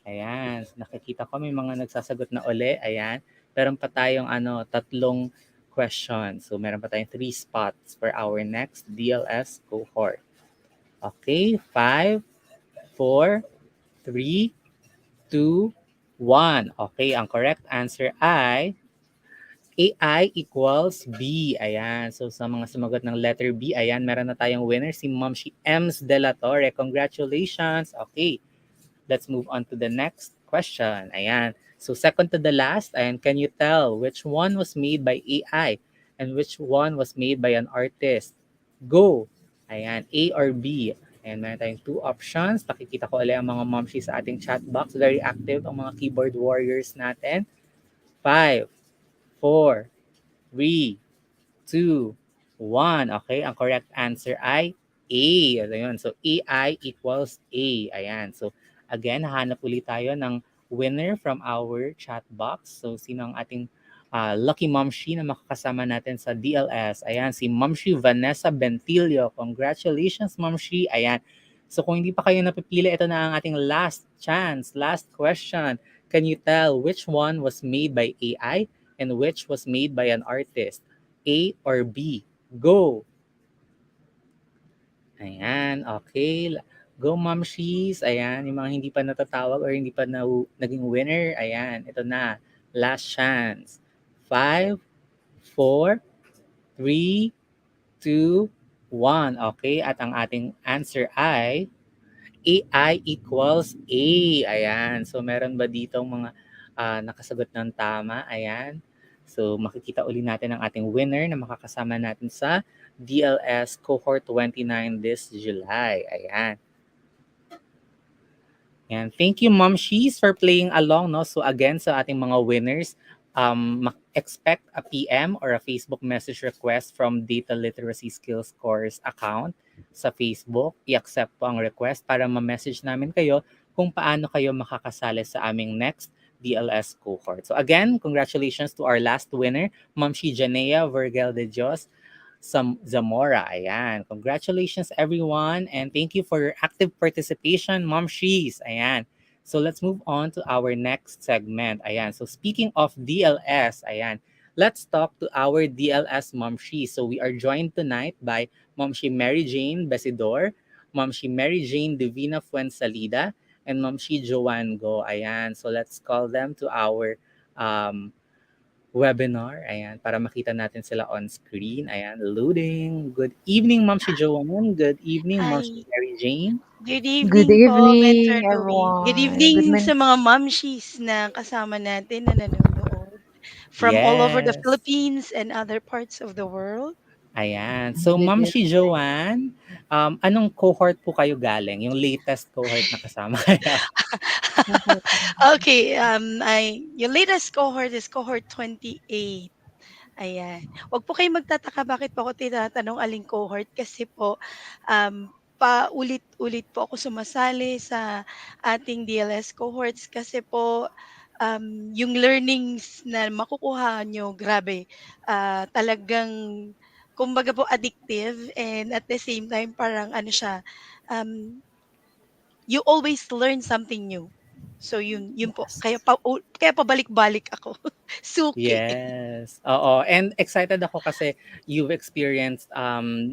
Ayan, nakikita ko may mga nagsasagot na uli. Ayan, meron pa tayong tatlong questions. So, meron pa tayong 3 spots for our next DLS cohort. Okay, 5, 4, 3, 2, 1. Okay, ang correct answer ay AI equals B. Ayan, so sa mga sumagot ng letter B, ayan, meron na tayong winner, si Mumshies De La Torre. Congratulations. Okay. Let's move on to the next question. Ayan. So second to the last, ayan, can you tell which one was made by AI and which one was made by an artist? Go! Ayan, A or B. Ayan, meron tayong 2 options. Pakikita ko ulit ang mga Mumshies sa ating chat box. Very active ang mga keyboard warriors natin. 5, 4, 3, 2, 1. Okay, ang correct answer ay A. Ayan, so AI equals A. Ayan, so again, hahanap ulit tayo ng winner from our chat box. So, sino ang ating lucky Mumshie na makakasama natin sa DLS? Ayan, si Mumshie Vanessa Bentilio. Congratulations, Mumshie. Ayan. So, kung hindi pa kayo napipili, ito na ang ating last chance, last question. Can you tell which one was made by AI and which was made by an artist? A or B? Go! Ayan, okay. Go Mumshies. Ayan, yung mga hindi pa natatawag or hindi pa naging winner. Ayan, ito na. Last chance. 5, 4, 3, 2, 1. Okay, at ang ating answer ay AI equals A. Ayan, so meron ba dito mga nakasagot ng tama? Ayan. So makikita uli natin ang ating winner na makakasama natin sa DLS Cohort 29 this July. Ayan. And thank you, Mumshies, for playing along. No? So again, sa ating mga winners, expect a PM or a Facebook message request from Data Literacy Skillscourse account sa Facebook. I-accept po ang request para ma-message namin kayo kung paano kayo makakasali sa aming next DLS cohort. So again, congratulations to our last winner, Mumshi Janea Vergel de Dios Zamora. Ayan. Congratulations everyone and thank you for your active participation, Mumshies. Ayan. So let's move on to our next segment. Ayan. So speaking of DLS, ayan, let's talk to our DLS Mumshi. So we are joined tonight by Mumshi Mary Jane Besidor, Mumshi Mary Jane Divina Fuensalida, and Mumshi Joanne Go. Ayan. So let's call them to our webinar. Ayan. Para makita natin sila on screen. Ayan. Loading. Good evening, Mumshi Joanne. Good evening, Mumshi Hi. Mary Jane. Good Good evening po, Mentor evening, Louie. Good everyone. Good evening man. sa mga Mumshies na kasama natin na nanonood from all over the Yes. Philippines and other parts of the world. Ayan. So, Good Ma'am evening. si Joanne, anong cohort po kayo galing? Yung latest cohort na kasama kayo? Okay, yung latest cohort is cohort 28. Ayan. Wag po kayong magtataka bakit po ako tinatanong aling cohort kasi po paulit-ulit po ako sumasali sa ating DLS cohorts kasi po yung learnings na makukuha nyo, grabe, talagang kumbaga po addictive and at the same time parang ano siya, um, you always learn something new. So yun po. Kaya pabalik-balik ako. Suki. Yes. Oo. And excited ako kasi you've experienced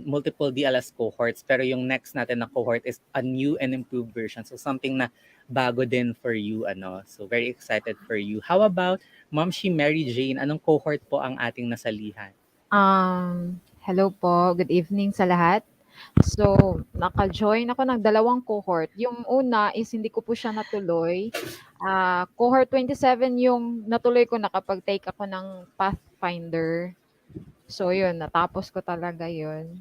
multiple DLS cohorts pero yung next natin na cohort is a new and improved version. So something na bago din for you. Ano. So very excited for you. How about Ma'am Mary Jane? Anong cohort po ang ating nasalihan? Hello po. Good evening sa lahat. So, naka-join ako ng dalawang cohort. Yung una is hindi ko po siya natuloy. Cohort 27 yung natuloy ko nakapag-take ako ng Pathfinder. So, yun. Natapos ko talaga yun.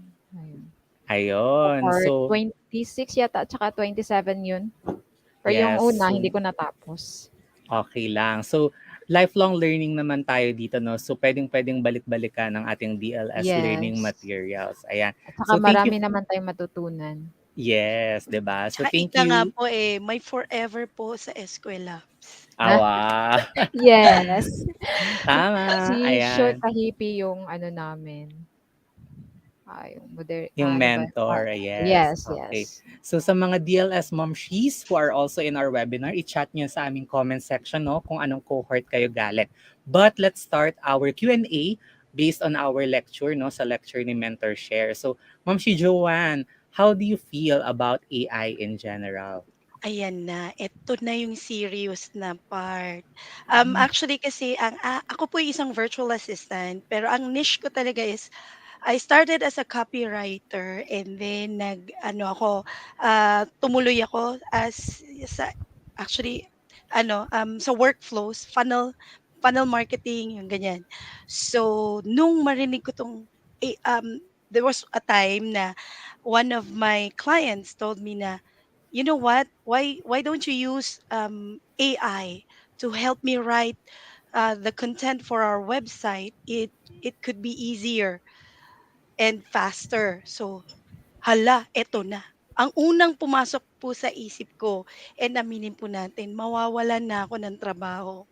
Ayun. Cohort So, 26 yata, tsaka 27 yun. Pero yung yes. una, So, hindi ko natapos. okay lang. So, lifelong learning naman tayo dito, no? So, pwedeng balik-balikan ang ating DLS learning Yes. materials. Ayan. At saka So, thank you. marami naman tayong matutunan. Yes, 'di ba? So, Tsaka thank ika nga you. po may forever po sa ESKWELABS. Awa. Yes. Tama. Si Short Ayan. Tahipi yung ano namin. Yung Ano ba? mentor, yes. Yes, Okay. yes. So sa mga DLS Mumshies who are also in our webinar, i-chat nyo sa aming comment section no, kung anong cohort kayo galing. But let's start our Q&A based on our lecture, no, sa lecture ni Mentor Share. So, Mumshi Joanne, how do you feel about AI in general? Ayan na, eto na yung serious na part. Actually kasi ako po ay isang virtual assistant, pero ang niche ko talaga is I started as a copywriter and then tumuloy ako sa actually sa workflows, funnel marketing, yung ganyan. So nung marinig ko there was a time na one of my clients told me na, you know what? Why don't you use AI to help me write the content for our website? It could be easier and faster. So, hala, eto na. Ang unang pumasok po sa isip ko, and aminin po natin, mawawalan na ako ng trabaho.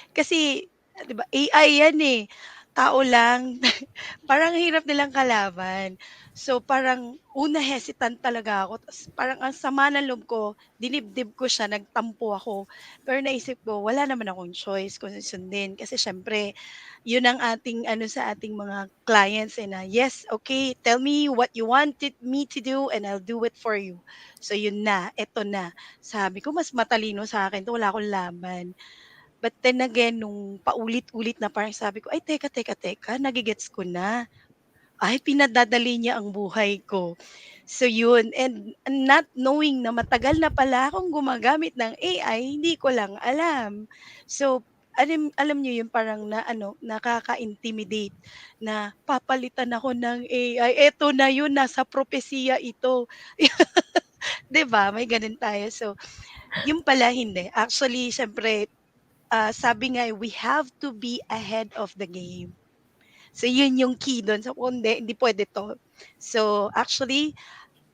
Kasi, 'di ba, AI yan tao lang. Parang hirap nilang kalaban. So, parang una hesitant talaga ako. Tas parang ang sama ng loob ko, dinibdib ko siya, nagtampo ako. Pero naisip ko, wala naman akong choice kung sundin. Kasi syempre, yun ang ating sa ating mga clients na, yes, okay, tell me what you wanted me to do and I'll do it for you. So, yun na, eto na. Sabi ko, mas matalino sa akin 'to, wala akong laban. But then again, nung paulit-ulit na parang sabi ko, "Ay teka, nage-gets ko na. Ay pinadadali niya ang buhay ko." So yun, and not knowing na matagal na pala akong gumagamit ng AI, hindi ko lang alam. So, alam niyo yun parang nakaka-intimidate na papalitan ako ng AI, eto na yun nasa propesiya ito. 'Di ba, may gano'n tayo. So, yun pala hindi. Actually siyempre sabi nga we have to be ahead of the game. So yun yung key dun. So kung hindi pwede 'to. So actually,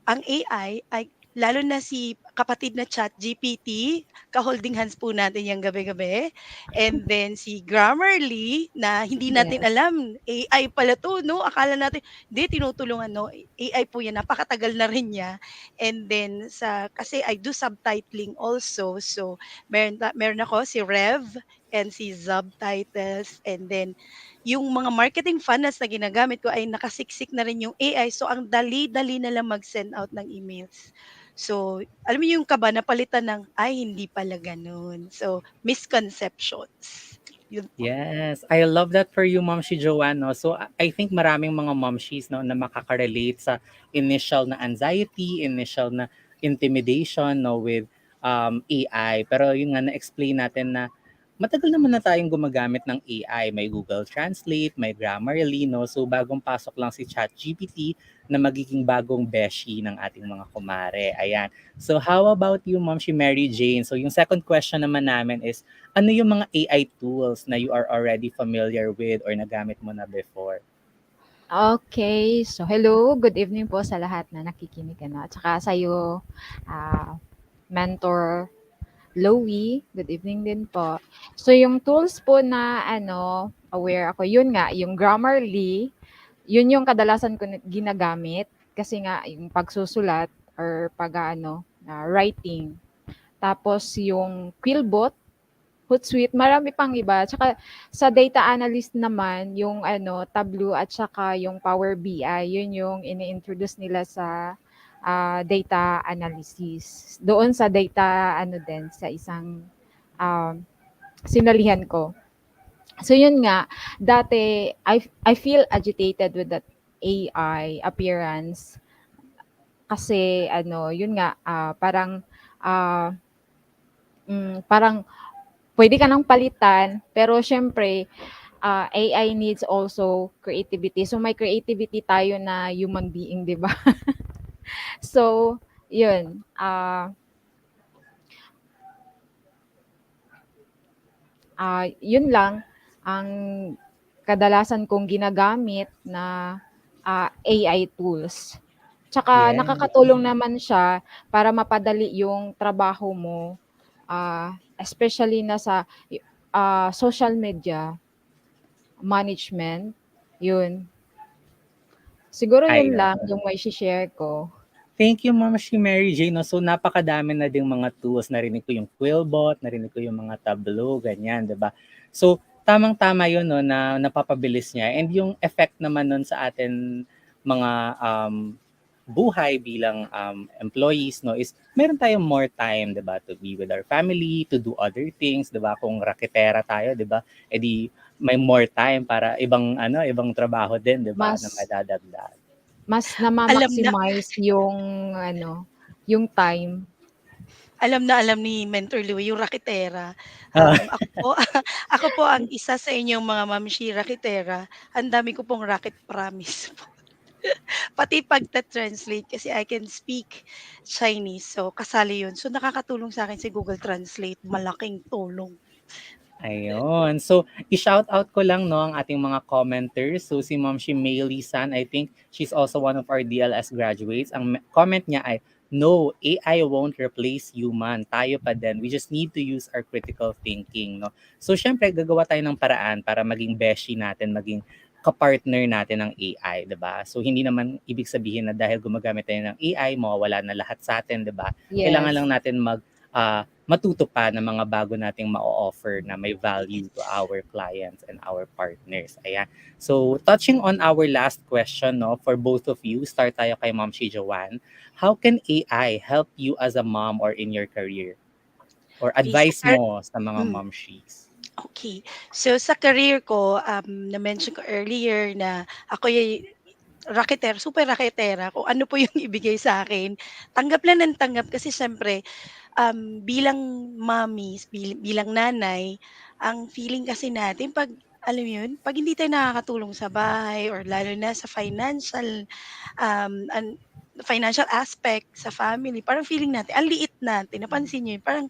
ang AI ay lalo na si kapatid na ChatGPT, ka-holding hands po natin yang gabi-gabi. And then si Grammarly na hindi natin Yes. alam, AI pala 'to 'no, akala natin hindi tinutulungan 'no, AI po 'yan, napakatagal na rin niya. And then kasi I do subtitling also, so meron ako si Rev and si Subtitles, and then yung mga marketing funnels na ginagamit ko ay nakasiksik na rin yung AI, so ang dali-dali na lang mag-send out ng emails. So, alam mo yung kaba napalitan ng, "Ay hindi pala gano'n." So, misconceptions. Yun po. Yes, I love that for you, Ma'am si Joanne, 'no. So, I think maraming mga momshies 'no, na makaka-relate sa initial na anxiety, initial na intimidation 'no, with, AI. Pero yun nga, na-explain natin na matagal naman na tayong gumagamit ng AI. May Google Translate, may Grammarly 'no. So, bagong pasok lang si ChatGPT na magiging bagong Beshie ng ating mga kumare, ayan. So, how about you, Ma'am si Mary Jane? So, yung second question naman namin is, ano yung mga AI tools na you are already familiar with or nagamit mo na before? Okay. So, hello. Good evening po sa lahat na nakikinig. At saka sa'yo, Mentor Lowy. Good evening din po. So, yung tools po na aware ako, yun nga, yung Grammarly, yun yung kadalasan ko ginagamit. Kasi nga, yung pagsusulat or writing. Tapos, yung Quillbot, Hootsuite, marami pang iba. Tsaka sa data analyst naman, yung Tableau at saka yung Power BI, yun yung ini-introduce nila sa data analysis. Doon sa data din sa isang sinalihan ko. So yun nga, dati I feel agitated with that AI appearance kasi yun nga parang pwede ka nang palitan, pero syempre, AI needs also creativity. So, may creativity tayo na human being, di ba? So, yun. Yun lang ang kadalasan kong ginagamit na AI tools. Tsaka Yes. nakakatulong naman siya para mapadali yung trabaho mo, especially na sa social media management, yun. Siguro yun lang Ayun. yung may share ko. Thank you, Ma'am si Mary Jane, 'no. So, napakadami na ding mga tools. Narinig ko yung Quillbot, narinig ko yung mga Tableau, ganyan, 'di ba? So, tamang-tama yun 'no, na napapabilis niya, and yung effect naman nun sa atin mga, buhay bilang, employees 'no, is meron tayong more time, 'di ba, to be with our family, to do other things, 'di ba? Kung raketera tayo, 'di ba, eh di may more time para ibang trabaho din, 'di ba, na Mas madadagdag. Alam na nama-maximize yung yung time. alam na alam ni Mentor Louie yung raketera. Ah. Ako po ako po ang isa sa inyong mga mamshi raketera. Ang dami ko pong raket promise po. Pati pagta-translate kasi I can speak Chinese, so kasali yun. So nakakatulong sa'kin si Google Translate, malaking tulong. Ayun. So, i-shoutout ko lang 'no, ang ating mga commenters. So, si Ma'am Shimaili San, I think she's also one of our DLS graduates. Ang comment niya ay, "No, AI won't replace human. Tayo pa din. We just need to use our critical thinking." 'No? So, syempre gagawa tayo ng paraan para maging beshi natin, maging ka-partner natin ng AI, 'di ba? So, hindi naman ibig sabihin na dahil gumagamit tayo ng AI, mawawala na lahat sa atin, 'di ba? Kailangan lang Yes. natin matuto pa ng mga bago nating ma-offer na may value to our clients and our partners. Ayan. So, touching on our last question, no, for both of you, start tayo kay Ma'am si Joanne. How can AI help you as a mom or in your career? Or Okay, advice mo sa mga momshies? Okay. So sa career ko, na-mention ko earlier na ako raketera, super raketera, kung ano po yung ibigay sa akin, tanggap lang ng tanggap kasi siyempre, bilang mommies, bilang nanay, ang feeling kasi natin 'pag alam mo yun, 'pag hindi tayo nakakatulong sa bahay or lalo na sa financial aspect sa family, parang feeling natin ang liit natin, napansin niyo yun? Parang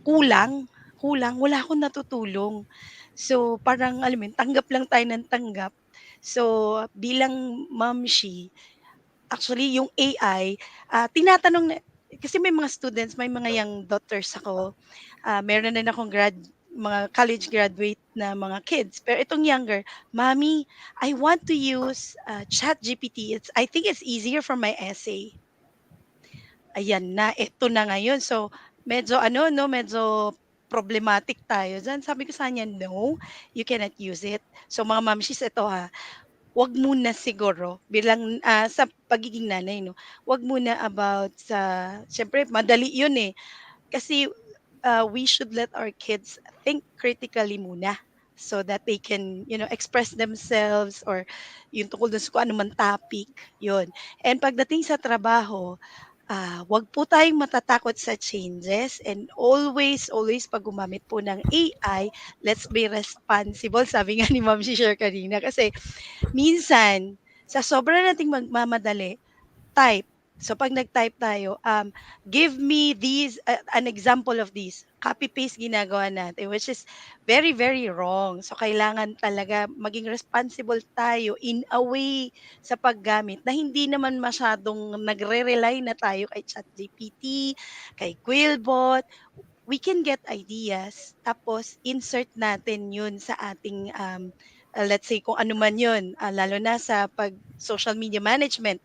kulang, kulang, wala akong natutulong. So, parang alam mo yun, tanggap lang tayo ng tanggap. So, bilang momshi, actually yung AI, tinatanong na kasi may mga students, may mga young daughters ako. Meron na akong mga college graduate na mga kids. Pero itong younger, Mommy, I want to use ChatGPT. I think it's easier for my essay. Ayan na, ito na ngayon. So, medyo no, medyo problematic tayo dyan. Sabi ko sa kanya, no, you cannot use it. So, mga mamshis, ito ha, wag muna siguro bilang sa pagiging nanay, no, wag muna about syempre madali yun eh. Kasi we should let our kids think critically muna so that they can, express themselves or yung tungkol dun sa kung ano man topic, yun. And pagdating sa trabaho, wag po tayong matatakot sa changes and always pag gumamit po ng AI, let's be responsible. Sabi nga ni Ma'am si share kanina kasi minsan sa sobra nating magmamadali, type. So pag nag-type tayo, give me an example of this. Copy-paste ginagawa natin, which is very, very wrong. So kailangan talaga maging responsible tayo in a way sa paggamit na hindi naman masyadong nagre-rely na tayo kay ChatGPT, kay Quillbot. We can get ideas, tapos insert natin yun sa ating, let's say kung ano man yun, lalo na sa social media management.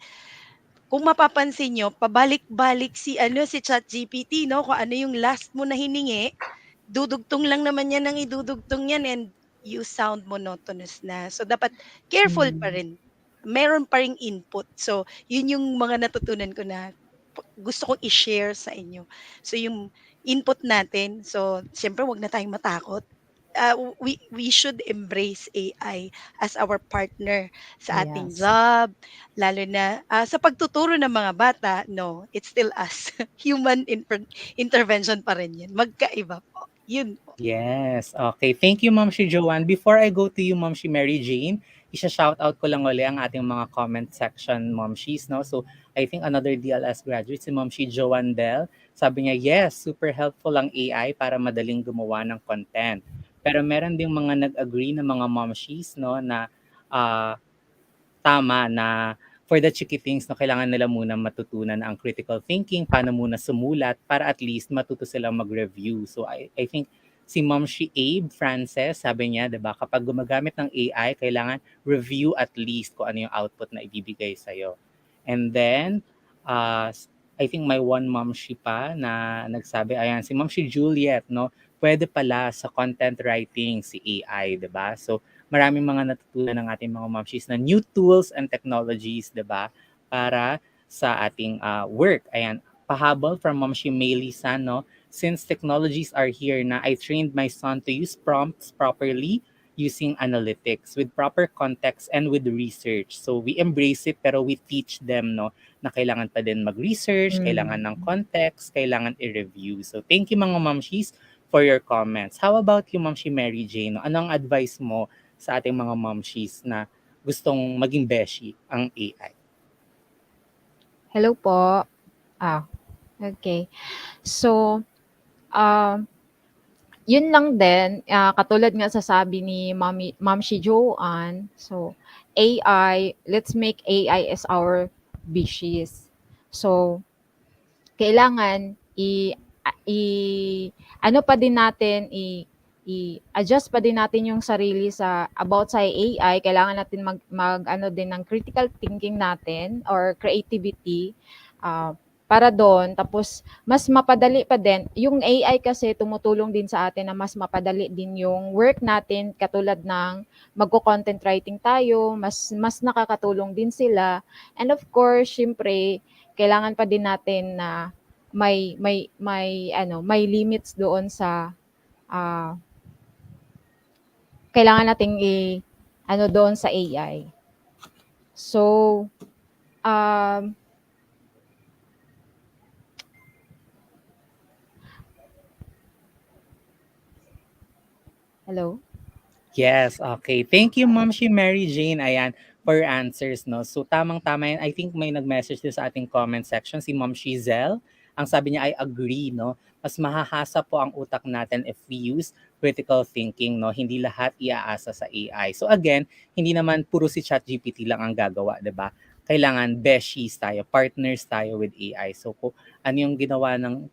Kung mapapansin nyo, pabalik-balik si ChatGPT, no? Kung ano yung last mo na hiningi, dudugtong lang naman yan ng idudugtong yan and you sound monotonous na. So, dapat careful pa rin. Meron pa ring input. So, yun yung mga natutunan ko na gusto kong i-share sa inyo. So, yung input natin, so, siyempre, wag na tayong matakot. We should embrace AI as our partner sa ating Yes. job, lalo na sa pagtuturo ng mga bata, no, it's still us. Human intervention pa rin yan. Magkaiba po. Yun po. Yes. Okay. Thank you, Ma'am si Joanne. Before I go to you, Ma'am si Mary Jane, isa-shoutout ko lang uli ang ating mga comment section, Mumshies, no? So, I think another DLS graduate, si Ma'am si Joanne Del, sabi niya, yes, super helpful ang AI para madaling gumawa ng content. Pero meron ding mga nag-agree na mga Mumshies, no, na tama na for the tricky things, no, kailangan nila muna matutunan ang critical thinking, paano muna sumulat para at least matuto silang mag-review. So I think si Mumshi Abe Frances, sabi niya, 'di ba, kapag gumagamit ng AI, kailangan review at least kung ano yung output na ibibigay sa'yo. And then, I think may one Mumshi pa na nagsabi, ayan, si Mumshi Juliet, no, pwede pala sa content writing si AI, 'di ba? So, maraming mga natutunan ng ating mga Mumshies na new tools and technologies, 'di ba, para sa ating work. Ayan, pahabol from Mumshi Meili San, no? Since technologies are here na, I trained my son to use prompts properly using analytics with proper context and with research. So we embrace it pero we teach them, no, na kailangan pa din mag-research, kailangan ng context, kailangan i-review. So thank you mga Mumshies for your comments. How about you, Mumshi Mary Jane? No? Anong advice mo sa ating mga Mumshies na gustong maging Beshie ang AI? Hello po. Okay. So, yun lang din, katulad nga sa sabi ni Ma'am si Joanne, so AI, let's make AI as our Beshies. So, kailangan ano pa din natin, i-adjust pa din natin yung sarili about sa AI. Kailangan natin mag ano din ng critical thinking natin or creativity para doon. Tapos mas mapadali pa din yung AI kasi tumutulong din sa atin na mas mapadali din yung work natin, katulad ng magko-content writing tayo, mas nakakatulong din sila. And of course, syempre, kailangan pa din natin na may limits doon sa kailangan nating doon sa AI. So, hello? Yes, okay. Thank you, Ma'am si Mary Jane. Ayan, for answers, no? So, tamang-tama yan. I think may nag-message din sa ating comment section, si Ma'am Shizel. Ang sabi niya, I agree, no? Mas mahahasa po ang utak natin if we use critical thinking, no? Hindi lahat iaasa sa AI. So, again, hindi naman puro si ChatGPT lang ang gagawa, di ba? kailangan beshies tayo, partners tayo with AI. So kung ano yung ginawa ng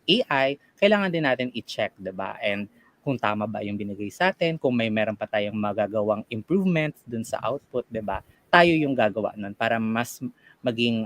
AI, kailangan din natin i-check, diba? And kung tama ba yung binigay sa atin, kung may meron pa tayong magagawang improvements dun sa output, diba? Tayo yung gagawa nun para mas maging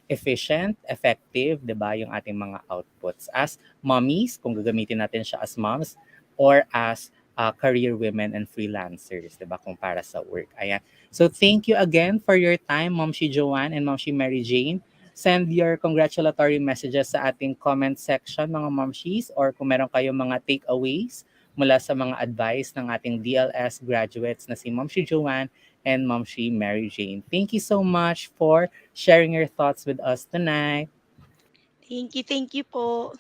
efficient, effective, diba? Yung ating mga outputs. As mommies, kung gagamitin natin siya as moms, or as career women and freelancers, diba? Kung para sa work. Ayan. So thank you again for your time, Mumshi Joanne and Mumshi Mary Jane. Send your congratulatory messages sa ating comment section, mga Mumshies, or kung meron kayong mga takeaways mula sa mga advice ng ating DLS graduates na si Mumshi Joanne and Mumshi Mary Jane. Thank you so much for sharing your thoughts with us tonight. Thank you po.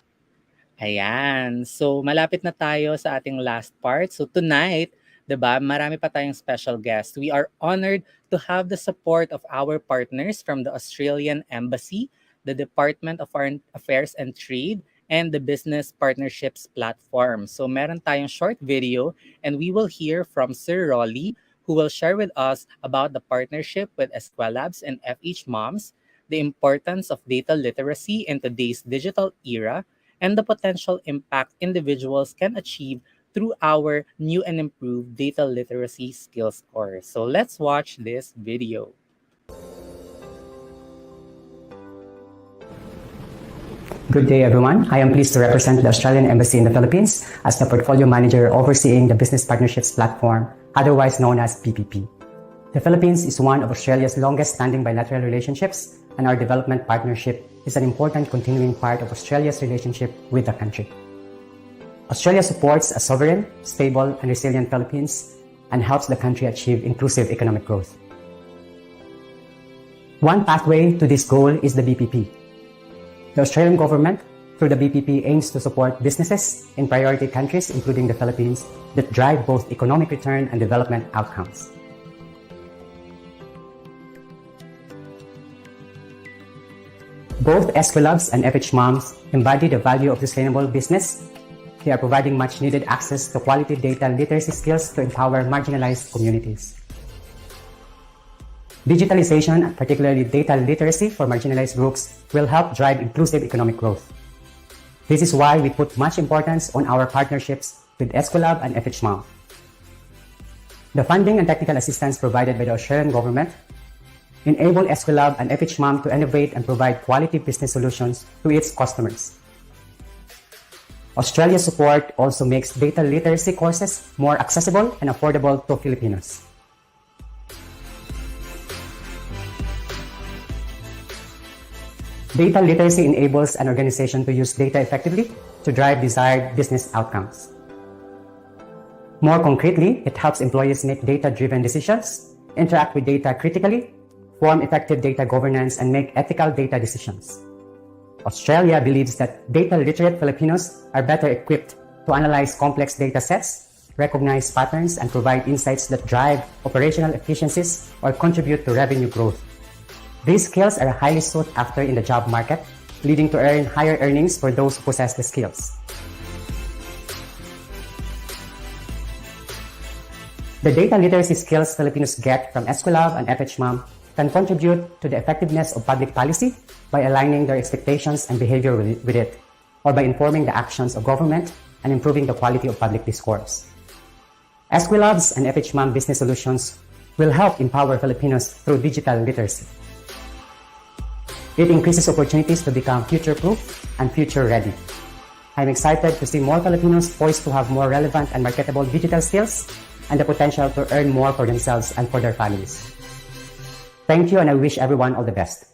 Ayan. So, malapit na tayo sa ating last part. So, tonight, diba, marami pa tayong special guest. We are honored to have the support of our partners from the Australian Embassy, the Department of Foreign Affairs and Trade, and the Business Partnerships Platform. So, meron tayong short video, and we will hear from Sir Rolly, who will share with us about the partnership with ESKWELABS and FHMOMS, the importance of data literacy in today's digital era, and the potential impact individuals can achieve through our new and improved Data Literacy Skillscourse. So let's watch this video. Good day, everyone. I am pleased to represent the Australian Embassy in the Philippines as the Portfolio Manager overseeing the Business Partnerships Platform, otherwise known as BPP. The Philippines is one of Australia's longest-standing bilateral relationships, and our development partnership is an important continuing part of Australia's relationship with the country. Australia supports a sovereign, stable, and resilient Philippines and helps the country achieve inclusive economic growth. One pathway to this goal is the BPP. The Australian government, through the BPP, aims to support businesses in priority countries, including the Philippines, that drive both economic return and development outcomes. Both ESKWELABS and FHMOMS embody the value of sustainable business. They are providing much-needed access to quality data literacy skills to empower marginalized communities. Digitalization, particularly data literacy for marginalized groups, will help drive inclusive economic growth. This is why we put much importance on our partnerships with ESKWELAB and FHMOM. The funding and technical assistance provided by the Australian government enable ESKWELAB and FHMOM to innovate and provide quality business solutions to its customers. Australia's support also makes data literacy courses more accessible and affordable to Filipinos. Data literacy enables an organization to use data effectively to drive desired business outcomes. More concretely, it helps employees make data-driven decisions, interact with data critically, form effective data governance, and make ethical data decisions. Australia believes that data-literate Filipinos are better equipped to analyze complex data sets, recognize patterns, and provide insights that drive operational efficiencies or contribute to revenue growth. These skills are highly sought after in the job market, leading to higher earnings for those who possess the skills. The data literacy skills Filipinos get from ESKWELAB and FHMOM can contribute to the effectiveness of public policy by aligning their expectations and behavior with it, or by informing the actions of government and improving the quality of public discourse. ESKWELABS and FHMOM business solutions will help empower Filipinos through digital literacy. It increases opportunities to become future-proof and future-ready. I'm excited to see more Filipinos poised to have more relevant and marketable digital skills and the potential to earn more for themselves and for their families. Thank you, and I wish everyone all the best.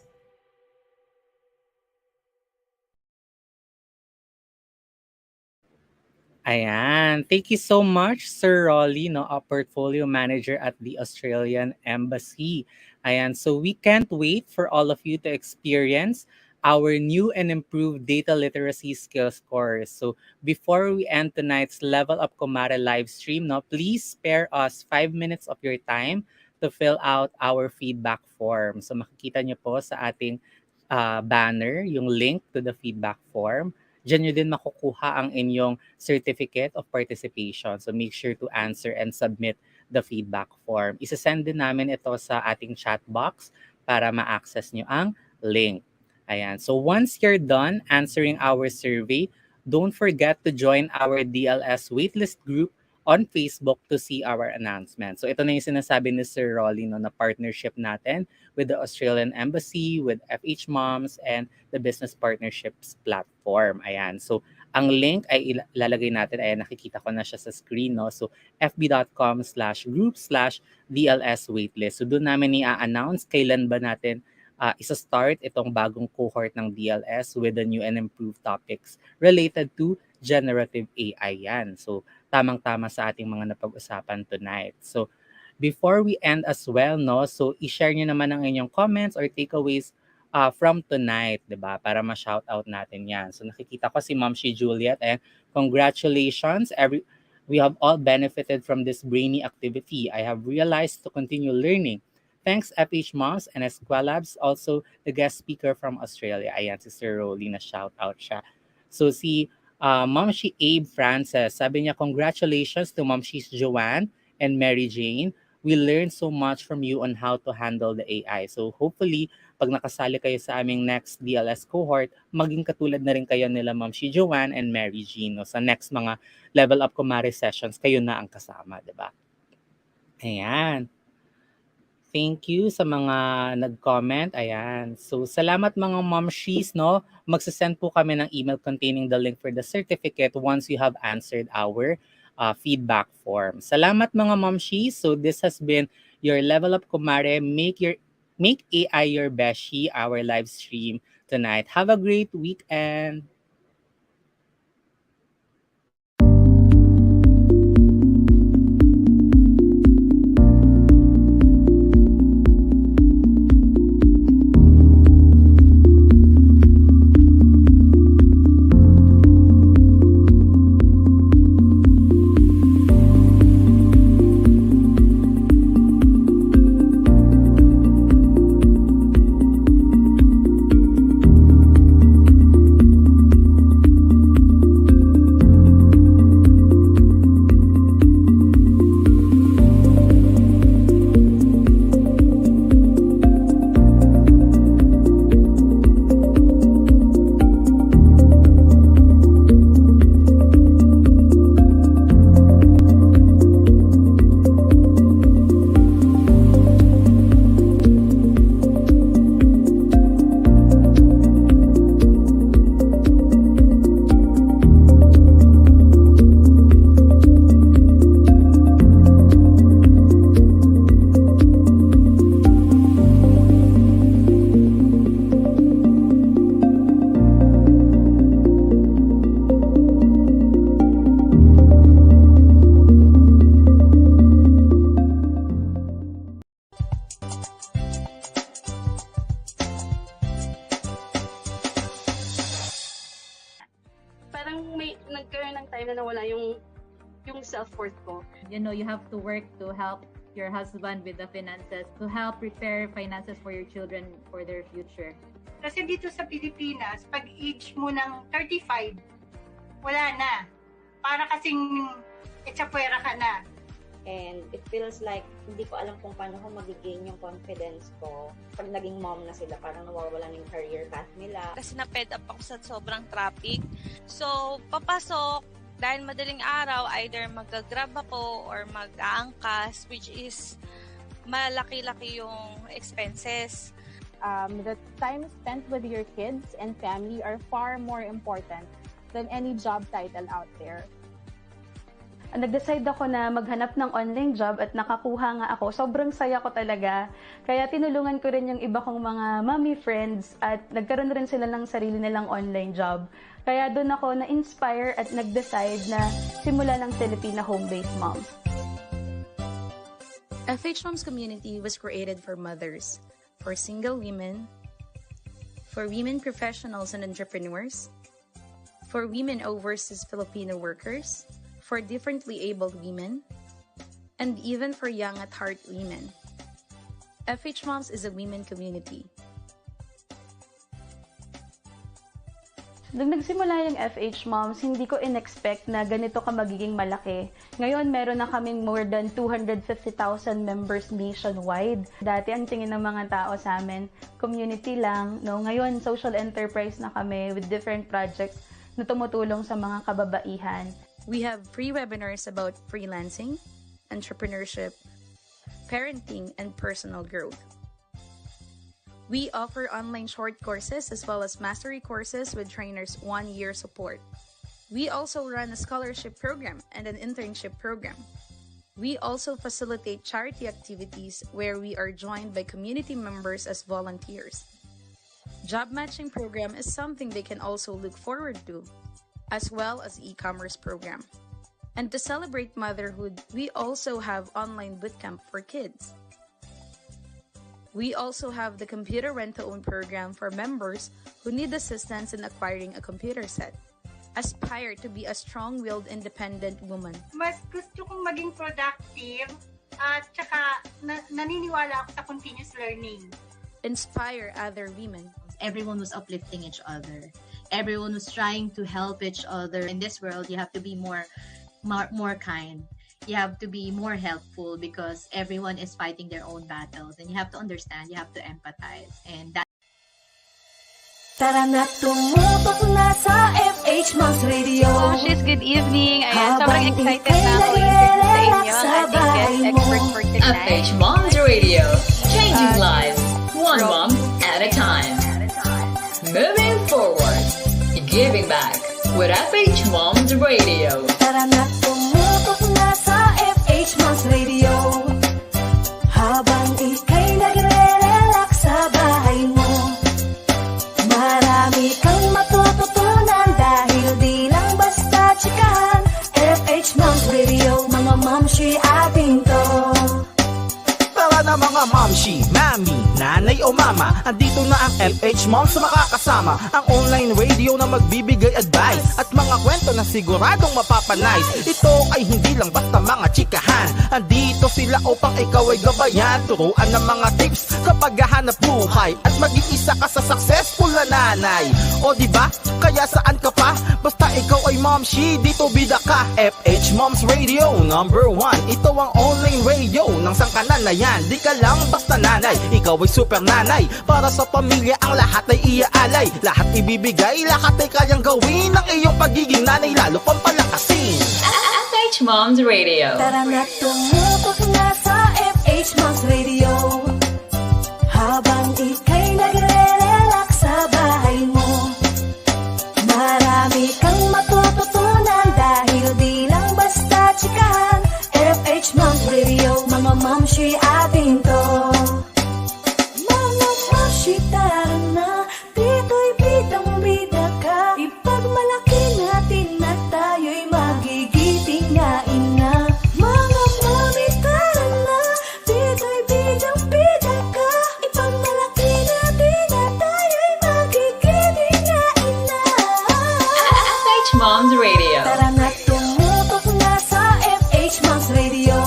Ayan. Thank you so much, Sir Rolly, a portfolio manager at the Australian Embassy. Ayan. So we can't wait for all of you to experience our new and improved Data Literacy Skills course. So before we end tonight's Level Up Kumare live stream, please spare us 5 minutes of your time to fill out our feedback form. So makikita nyo po sa ating banner yung link to the feedback form. Diyan nyo din makukuha ang inyong certificate of participation. So make sure to answer and submit the feedback form. Isasend din namin ito sa ating chat box para ma-access nyo ang link. Ayan. So once you're done answering our survey, don't forget to join our DLS waitlist group on Facebook to see our announcement. So ito na yung sinasabi ni Sir Rolly no, na partnership natin with the Australian Embassy, with FHMOMS, and the Business Partnerships platform. Ayan. So ang link ay ilalagay natin, ayan, nakikita ko na siya sa screen. No? So fb.com/group/DLS waitlist. So doon namin i-announce kailan ba natin isa-start itong bagong cohort ng DLS with the new and improved topics related to generative AI yan. So tamang-tama sa ating mga napag-usapan tonight. So before we end as well, no, so i-share nyo naman ang inyong comments or takeaways from tonight, di ba? Para ma-shout out natin yan. So nakikita ko si Mumshie Juliet and congratulations. We have all benefited from this brainy activity. I have realized to continue learning. Thanks FHMOMS and ESKWELABS, also the guest speaker from Australia. Ayan, si Sir Rolly na shout out siya. So si Mumshie Abe Frances, sabi niya, congratulations to Mumshies Joanne and Mary Jane. We learned so much from you on how to handle the AI. So hopefully, pag nakasali kayo sa aming next DLS cohort, maging katulad na rin kayo nila Mumshie Joanne and Mary Jean. No? Sa next mga Level Up Kumare sessions, kayo na ang kasama, diba? Ayan. Thank you sa mga nag-comment. Ayan. So, salamat mga Mumshies, no? Magsasend po kami ng email containing the link for the certificate once you have answered our feedback form. Salamat mga Mumshies. So, this has been your Level Up Kumare. Make AI your Beshie, our live stream tonight. Have a great weekend. self-worth ko. You know, you have to work to help your husband with the finances, to help prepare finances for your children for their future. Kasi dito sa Pilipinas, pag age mo ng 35, wala na. Para kasing etsapwera ka na. And it feels like hindi ko alam kung paano ko mag-gain yung confidence ko pag naging mom na sila, parang nawawala na yung career path nila. Kasi na-fed up ako sa sobrang traffic. So, papasok, dahil madaling araw, either mag-grab ako or mag-aangkas, which is malaki-laki yung expenses. The time spent with your kids and family are far more important than any job title out there. Nag-decide ako na maghanap ng online job at nakakuha nga ako. Sobrang saya ko talaga. Kaya tinulungan ko rin yung iba kong mga mommy friends at nagkaroon rin sila ng sarili nilang online job. Kaya doon ako na-inspire at nag-decide na simula ng Filipina home-based moms. FHMOMS community was created for mothers, for single women, for women professionals and entrepreneurs, for women overseas Filipino workers, for differently abled women, and even for young at heart women. FHMOMS is a women community. Nung nagsimula yung FHMOMS, hindi ko in-expect na ganito ka magiging malaki. Ngayon, meron na kaming more than 250,000 members nationwide. Dati, ang tingin ng mga tao sa amin, community lang. No? Ngayon, social enterprise na kami with different projects na tumutulong sa mga kababaihan. We have free webinars about freelancing, entrepreneurship, parenting, and personal growth. We offer online short courses as well as mastery courses with trainers' 1-year support. We also run a scholarship program and an internship program. We also facilitate charity activities where we are joined by community members as volunteers. Job matching program is something they can also look forward to, as well as e-commerce program. And to celebrate motherhood, we also have online bootcamp for kids. We also have the computer rent-to-own program for members who need assistance in acquiring a computer set. Aspire to be a strong-willed, independent woman. Mas gusto kong maging productive at saka naniniwala ako sa continuous learning. Inspire other women. Everyone was uplifting each other. Everyone was trying to help each other. In this world, you have to be more kind. You have to be more helpful because everyone is fighting their own battles, and you have to understand, you have to empathize, and that. Tara na tumutok na sa FHMOMS Radio. Mumshies, good evening. Ayan, sobrang excited na ako i-interview sa inyo ang ating guest expert for tonight. FHMOMS Radio, changing lives, one mom at a time. Moving forward, giving back with FHMOMS Radio. Tara na tumutok na sa FHMOMS Radio. Habang ika'y nagre-relax sa bahay mo, marami kang matututunan dahil di lang basta chikahan. FHMOMS Radio, mga Mumshies ating to. Tara na mga Mumshies, mami, nanay o mama, andito na ang FHMOMS makakasama. Ang online radio na magbibigay advice at mga kwento na siguradong mapapanice. Ito ay hindi lang basta mga chikahan, andito sila upang ikaw ay gabayan. Turuan ng mga tips kapag hahanap buhay at maging isa ka sa successful na nanay. O diba? Kaya saan ka pa? Basta ikaw ay Mumshie, dito bida ka. FHMOMS Radio number 1. Ito ang online radio ng sangkanan na yan. Di ka lang basta nanay, ikaw ay super nanay. Para sa pamilya ang lahat ay iaalay. Lahat ibibigay, lahat ay kayang gawin. Ang iyong pagiging nanay lalo pang palakasin. FHMOMS Radio. Tara na tumutok na sa FHMOMS Radio. Habang ika'y nagre-relax sa bahay mo, marami kang matututunan dahil di lang basta chikahan. FHMOMS Radio, mga Mumshies ating to. Mga Mumshies, tara na, dito'y bidang-bida ka. Ipagmalaki natin na tayo'y magigiting nga ina. Mga mami, tara na, dito'y bidang-bida ka. Ipagmalaki natin na tayo'y magigiting nga ina. FHMOMS Radio. Tara na tumutok na sa FHMOMS Radio.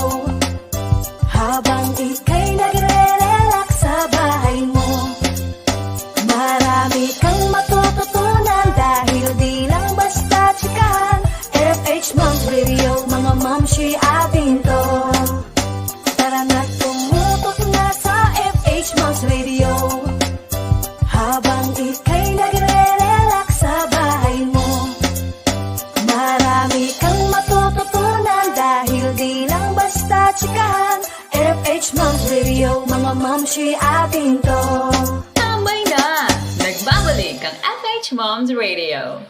Habang ika'y nagre-relax sa bahay mo, marami kang matututunan dahil di lang basta chikahan. FHMOMS Radio, mga Mumshies ating to. Tara na tumutok na sa FHMOMS Radio. Habang ika'y nagre-relax sa bahay mo, marami kang matututunan dahil di lang basta chikahan. FHMOMS Radio, mga Mumshies ating to. Tambay na! Nagbabalik ang FHMOMS Radio.